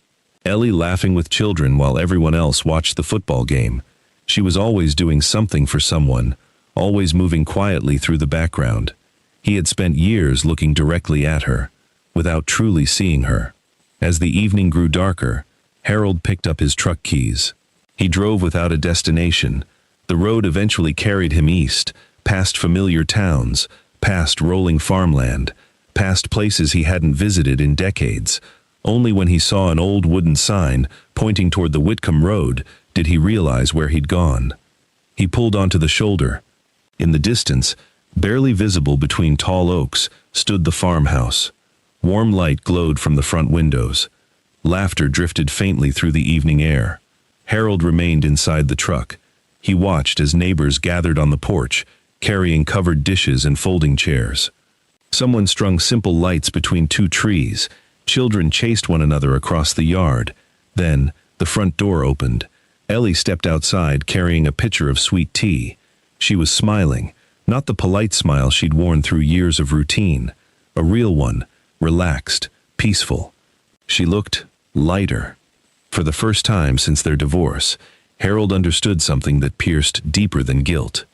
Ellie laughing with children while everyone else watched the football game. She was always doing something for someone, always moving quietly through the background. He had spent years looking directly at her, without truly seeing her. As the evening grew darker, Harold picked up his truck keys. He drove without a destination. The road eventually carried him east, past familiar towns, past rolling farmland, past places he hadn't visited in decades. Only when he saw an old wooden sign pointing toward the Whitcomb Road did he realize where he'd gone. He pulled onto the shoulder. In the distance, barely visible between tall oaks, stood the farmhouse. Warm light glowed from the front windows. Laughter drifted faintly through the evening air. Harold remained inside the truck. He watched as neighbors gathered on the porch, carrying covered dishes and folding chairs. Someone strung simple lights between two trees. Children chased one another across the yard. Then, the front door opened. Ellie stepped outside carrying a pitcher of sweet tea. She was smiling, not the polite smile she'd worn through years of routine. A real one, relaxed, peaceful. She looked lighter. For the first time since their divorce, Harold understood something that pierced deeper than guilt.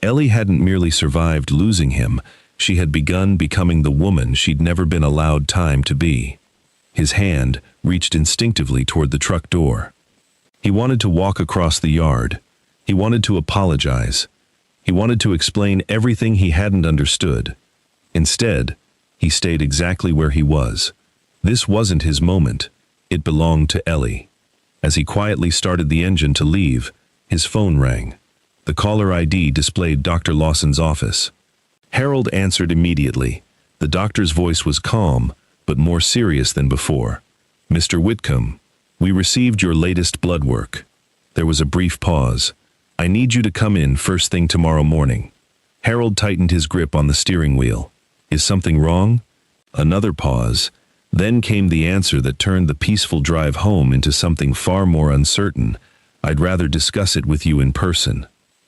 Ellie hadn't merely survived losing him, she had begun becoming the woman she'd never been allowed time to be. His hand reached instinctively toward the truck door. He wanted to walk across the yard. He wanted to apologize. He wanted to explain everything he hadn't understood. Instead, he stayed exactly where he was. This wasn't his moment. It belonged to Ellie. As he quietly started the engine to leave, his phone rang. The caller ID displayed Dr. Lawson's office. Harold answered immediately. The doctor's voice was calm, but more serious than before. "Mr. Whitcomb, we received your latest blood work." There was a brief pause. "I need you to come in first thing tomorrow morning." Harold tightened his grip on the steering wheel. "Is something wrong?" Another pause. Then came the answer that turned the peaceful drive home into something far more uncertain. "I'd rather discuss it with you in person."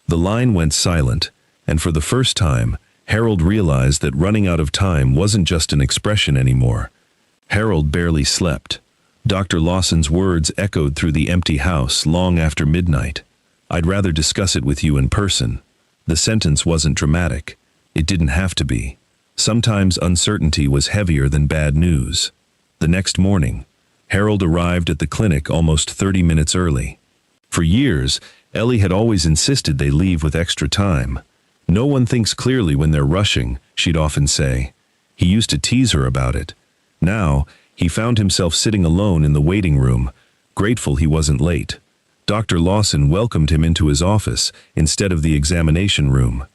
The line went silent, And for the first time, Harold realized that running out of time wasn't just an expression anymore. Harold barely slept. Dr. Lawson's words echoed through the empty house long after midnight. "I'd rather discuss it with you in person." The sentence wasn't dramatic. It didn't have to be. Sometimes uncertainty was heavier than bad news. The next morning, Harold arrived at the clinic almost 30 minutes early. For years, Ellie had always insisted they leave with extra time. "No one thinks clearly when they're rushing," she'd often say. He used to tease her about it. Now, he found himself sitting alone in the waiting room, grateful he wasn't late. Dr. Lawson welcomed him into his office instead of the examination room.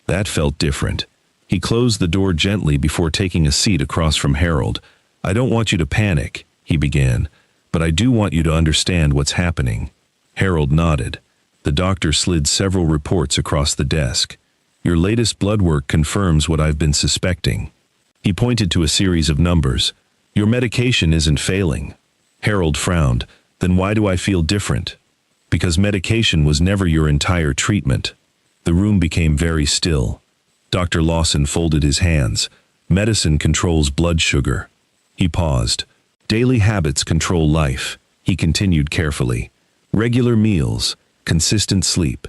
That felt different. He closed the door gently before taking a seat across from Harold. "I don't want you to panic," he began, "but I do want you to understand what's happening." Harold nodded. The doctor slid several reports across the desk. "Your latest blood work confirms what I've been suspecting." He pointed to a series of numbers. "Your medication isn't failing." Harold frowned. "Then why do I feel different?" "Because medication was never your entire treatment." The room became very still. Dr. Lawson folded his hands. "Medicine controls blood sugar." He paused. "Daily habits control life," he continued carefully. "Regular meals, consistent sleep,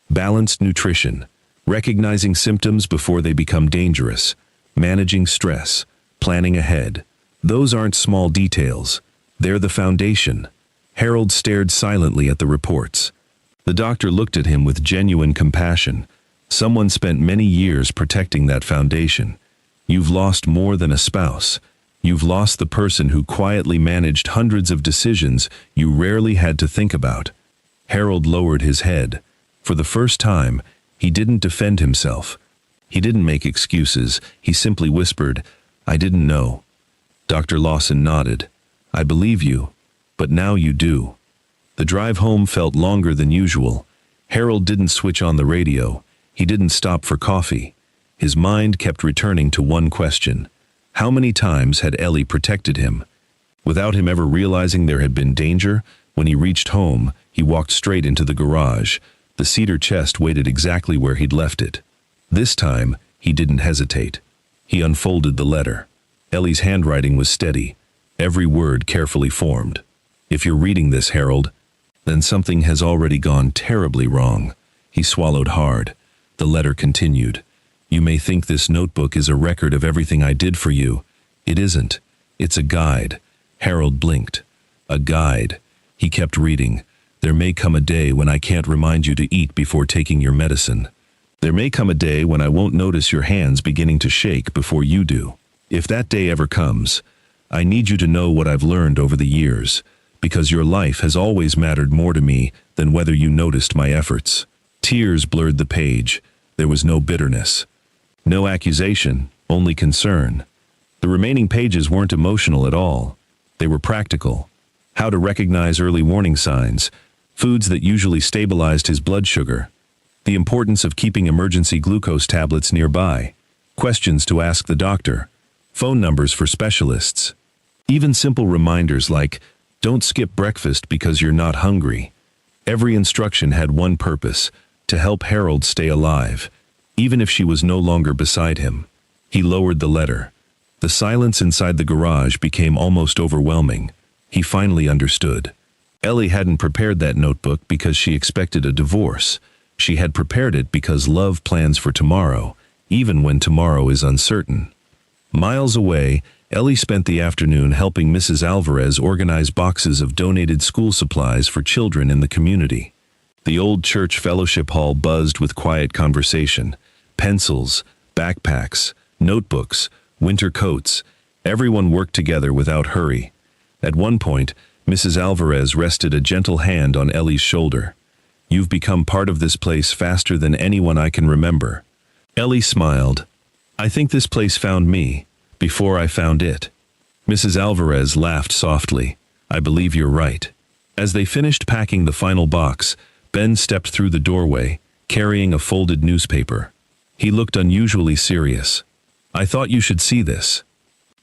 balanced nutrition, recognizing symptoms before they become dangerous, managing stress, planning ahead. Those aren't small details. They're the foundation." Harold stared silently at the reports. The doctor looked at him with genuine compassion. "Someone spent many years protecting that foundation. You've lost more than a spouse. You've lost the person who quietly managed hundreds of decisions you rarely had to think about." Harold lowered his head. For the first time, he didn't defend himself. He didn't make excuses. He simply whispered, "I didn't know." Dr. Lawson nodded. "I believe you, but now you do." The drive home felt longer than usual. Harold didn't switch on the radio. He didn't stop for coffee. His mind kept returning to one question. How many times had Ellie protected him? Without him ever realizing there had been danger, when he reached home, he walked straight into the garage. The cedar chest waited exactly where he'd left it. This time, he didn't hesitate. He unfolded the letter. Ellie's handwriting was steady, every word carefully formed. "If you're reading this, Harold, then something has already gone terribly wrong." He swallowed hard. The letter continued. "You may think this notebook is a record of everything I did for you. It isn't. It's a guide." Harold blinked. "A guide." He kept reading. "There may come a day when I can't remind you to eat before taking your medicine. There may come a day when I won't notice your hands beginning to shake before you do. If that day ever comes, I need you to know what I've learned over the years, because your life has always mattered more to me than whether you noticed my efforts." Tears blurred the page. There was no bitterness. No accusation, only concern. The remaining pages weren't emotional at all. They were practical. How to recognize early warning signs, foods that usually stabilized his blood sugar, the importance of keeping emergency glucose tablets nearby, questions to ask the doctor, phone numbers for specialists. Even simple reminders like, "Don't skip breakfast because you're not hungry." Every instruction had one purpose, to help Harold stay alive, even if she was no longer beside him. He lowered the letter. The silence inside the garage became almost overwhelming. He finally understood. Ellie hadn't prepared that notebook because she expected a divorce. She had prepared it because love plans for tomorrow, even when tomorrow is uncertain. Miles away, Ellie spent the afternoon helping Mrs. Alvarez organize boxes of donated school supplies for children in the community. The old church fellowship hall buzzed with quiet conversation. Pencils, backpacks, notebooks, winter coats. Everyone worked together without hurry. At one point, Mrs. Alvarez rested a gentle hand on Ellie's shoulder. "You've become part of this place faster than anyone I can remember." Ellie smiled. "I think this place found me, before I found it." Mrs. Alvarez laughed softly. "I believe you're right." As they finished packing the final box, Ben stepped through the doorway, carrying a folded newspaper. He looked unusually serious. "I thought you should see this."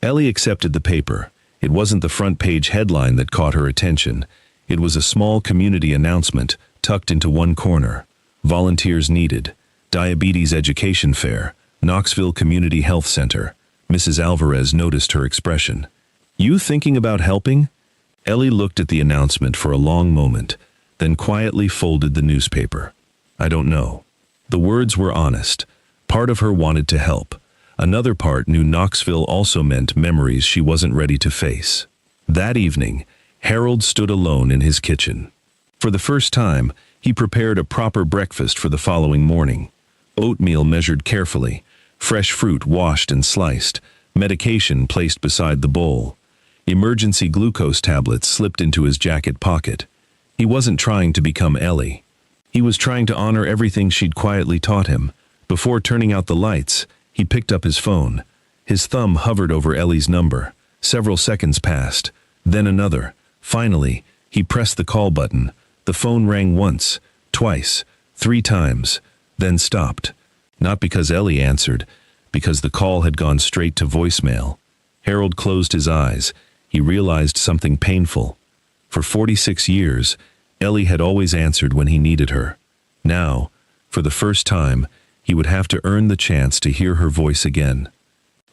Ellie accepted the paper. It wasn't the front page headline that caught her attention. It was a small community announcement tucked into one corner. "Volunteers needed." Diabetes Education Fair, Knoxville Community Health Center. Mrs. Alvarez noticed her expression. You thinking about helping? Ellie looked at the announcement for a long moment, then quietly folded the newspaper. I don't know. The words were honest. Part of her wanted to help. Another part knew Knoxville also meant memories she wasn't ready to face. That evening, Harold stood alone in his kitchen. For the first time, he prepared a proper breakfast for the following morning. Oatmeal measured carefully, fresh fruit washed and sliced, medication placed beside the bowl. Emergency glucose tablets slipped into his jacket pocket. He wasn't trying to become Ellie. He was trying to honor everything she'd quietly taught him. Before turning out the lights, he picked up his phone. His thumb hovered over Ellie's number. Several seconds passed, then another. Finally, he pressed the call button. The phone rang once, twice, 3 times, then stopped. Not because Ellie answered, because the call had gone straight to voicemail. Harold closed his eyes. He realized something painful. For 46 years, Ellie had always answered when he needed her. Now, for the first time, he would have to earn the chance to hear her voice again.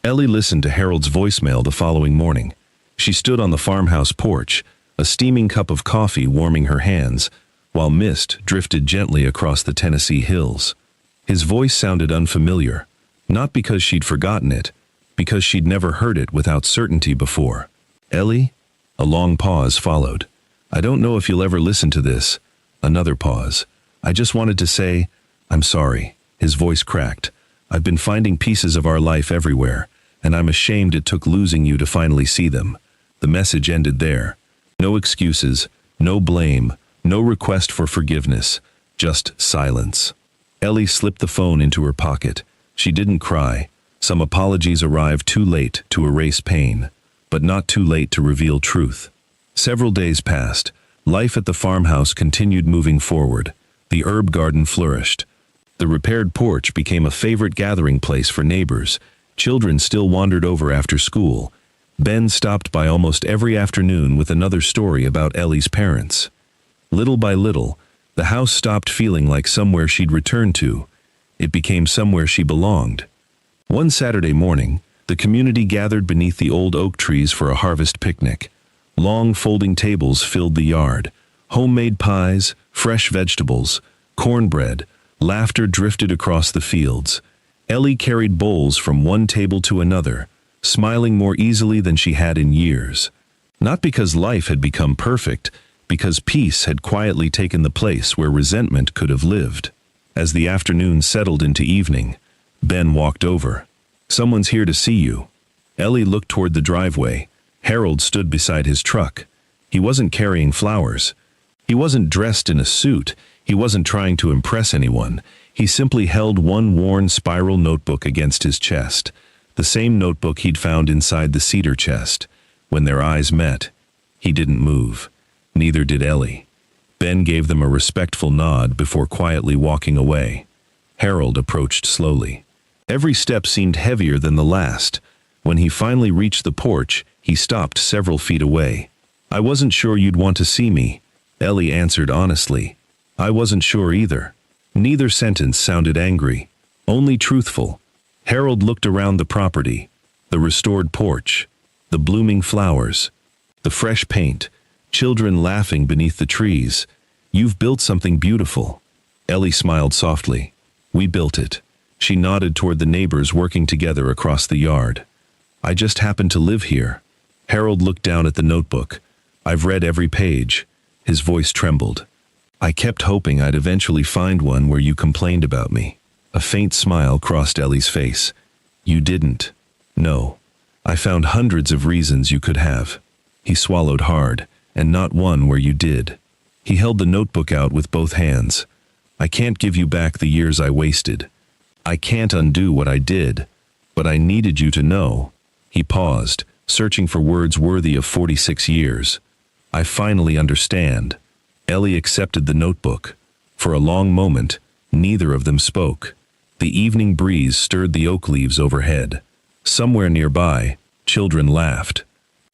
Ellie listened to Harold's voicemail the following morning. She stood on the farmhouse porch, a steaming cup of coffee warming her hands, while mist drifted gently across the Tennessee hills. His voice sounded unfamiliar, not because she'd forgotten it, because she'd never heard it without certainty before. Ellie? A long pause followed. I don't know if you'll ever listen to this. Another pause. I just wanted to say, I'm sorry. His voice cracked. I've been finding pieces of our life everywhere, and I'm ashamed it took losing you to finally see them. The message ended there. No excuses, no blame, no request for forgiveness, just silence. Ellie slipped the phone into her pocket. She didn't cry. Some apologies arrived too late to erase pain, but not too late to reveal truth. Several days passed. Life at the farmhouse continued moving forward. The herb garden flourished. The repaired porch became a favorite gathering place for neighbors. Children still wandered over after school. Ben stopped by almost every afternoon with another story about Ellie's parents. Little by little, the house stopped feeling like somewhere she'd return to. It became somewhere she belonged. One Saturday morning, the community gathered beneath the old oak trees for a harvest picnic. Long folding tables filled the yard. Homemade pies, fresh vegetables, cornbread, laughter drifted across the fields. Ellie carried bowls from one table to another, smiling more easily than she had in years. Not because life had become perfect, because peace had quietly taken the place where resentment could have lived. As the afternoon settled into evening, Ben walked over. Someone's here to see you. Ellie looked toward the driveway. Harold stood beside his truck. He wasn't carrying flowers. He wasn't dressed in a suit. He wasn't trying to impress anyone. He simply held one worn spiral notebook against his chest, the same notebook he'd found inside the cedar chest. When their eyes met, he didn't move. Neither did Ellie. Ben gave them a respectful nod before quietly walking away. Harold approached slowly. Every step seemed heavier than the last. When he finally reached the porch, he stopped several feet away. I wasn't sure you'd want to see me, Ellie answered honestly. I wasn't sure either. Neither sentence sounded angry, only truthful. Harold looked around the property, the restored porch, the blooming flowers, the fresh paint, children laughing beneath the trees. You've built something beautiful. Ellie smiled softly. We built it. She nodded toward the neighbors working together across the yard. I just happened to live here. Harold looked down at the notebook. I've read every page. His voice trembled. I kept hoping I'd eventually find one where you complained about me. A faint smile crossed Ellie's face. You didn't. No. I found hundreds of reasons you could have. He swallowed hard, and not one where you did. He held the notebook out with both hands. I can't give you back the years I wasted. I can't undo what I did, but I needed you to know. He paused, searching for words worthy of 46 years. I finally understand. Ellie accepted the notebook. For a long moment, neither of them spoke. The evening breeze stirred the oak leaves overhead. Somewhere nearby, children laughed.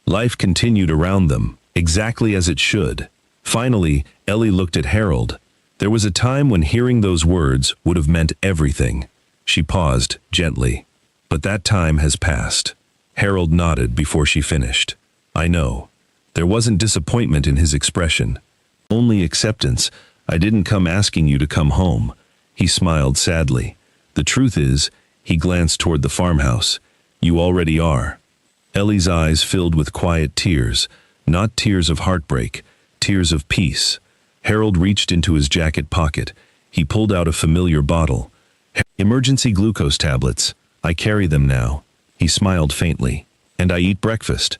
Life continued around them, exactly as it should. Finally, Ellie looked at Harold. There was a time when hearing those words would have meant everything. She paused, gently. But that time has passed. Harold nodded before she finished. I know. There wasn't disappointment in his expression. Only acceptance. I didn't come asking you to come home. He smiled sadly. The truth is, he glanced toward the farmhouse. You already are. Ellie's eyes filled with quiet tears, not tears of heartbreak, tears of peace. Harold reached into his jacket pocket. He pulled out a familiar bottle. Emergency glucose tablets. I carry them now. He smiled faintly. And I eat breakfast.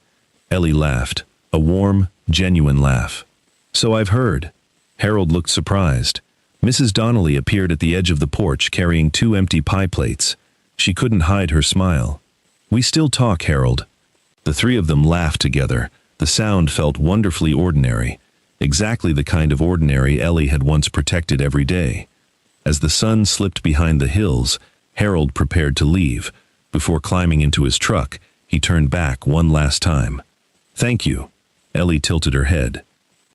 Ellie laughed. A warm, genuine laugh. So I've heard. Harold looked surprised. Mrs. Donnelly appeared at the edge of the porch carrying 2 empty pie plates. She couldn't hide her smile. We still talk, Harold. The 3 of them laughed together. The sound felt wonderfully ordinary. Exactly the kind of ordinary Ellie had once protected every day. As the sun slipped behind the hills, Harold prepared to leave. Before climbing into his truck, he turned back one last time. Thank you. Ellie tilted her head.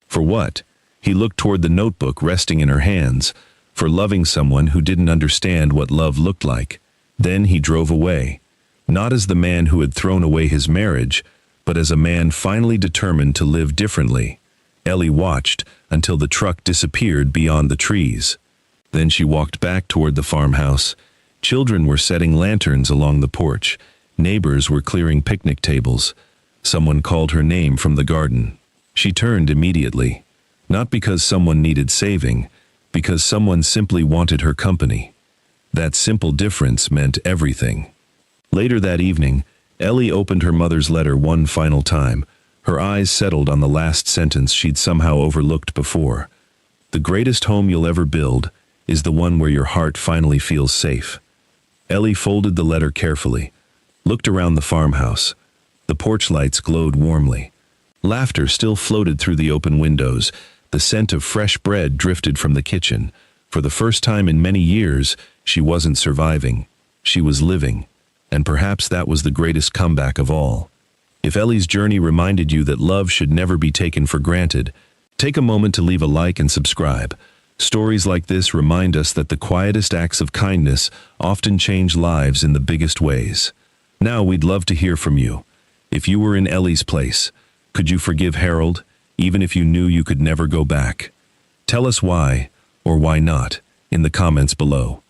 For what? He looked toward the notebook resting in her hands. For loving someone who didn't understand what love looked like. Then he drove away. Not as the man who had thrown away his marriage, but as a man finally determined to live differently. Ellie watched until the truck disappeared beyond the trees. Then she walked back toward the farmhouse. Children were setting lanterns along the porch. Neighbors were clearing picnic tables. Someone called her name from the garden. She turned immediately. Not because someone needed saving, because someone simply wanted her company. That simple difference meant everything. Later that evening, Ellie opened her mother's letter one final time. Her eyes settled on the last sentence she'd somehow overlooked before. The greatest home you'll ever build is the one where your heart finally feels safe. Ellie folded the letter carefully, looked around the farmhouse. The porch lights glowed warmly. Laughter still floated through the open windows. The scent of fresh bread drifted from the kitchen. For the first time in many years, she wasn't surviving. She was living. And perhaps that was the greatest comeback of all. If Ellie's journey reminded you that love should never be taken for granted, take a moment to leave a like and subscribe. Stories like this remind us that the quietest acts of kindness often change lives in the biggest ways. Now we'd love to hear from you. If you were in Ellie's place, could you forgive Harold, even if you knew you could never go back? Tell us why, or why not, in the comments below.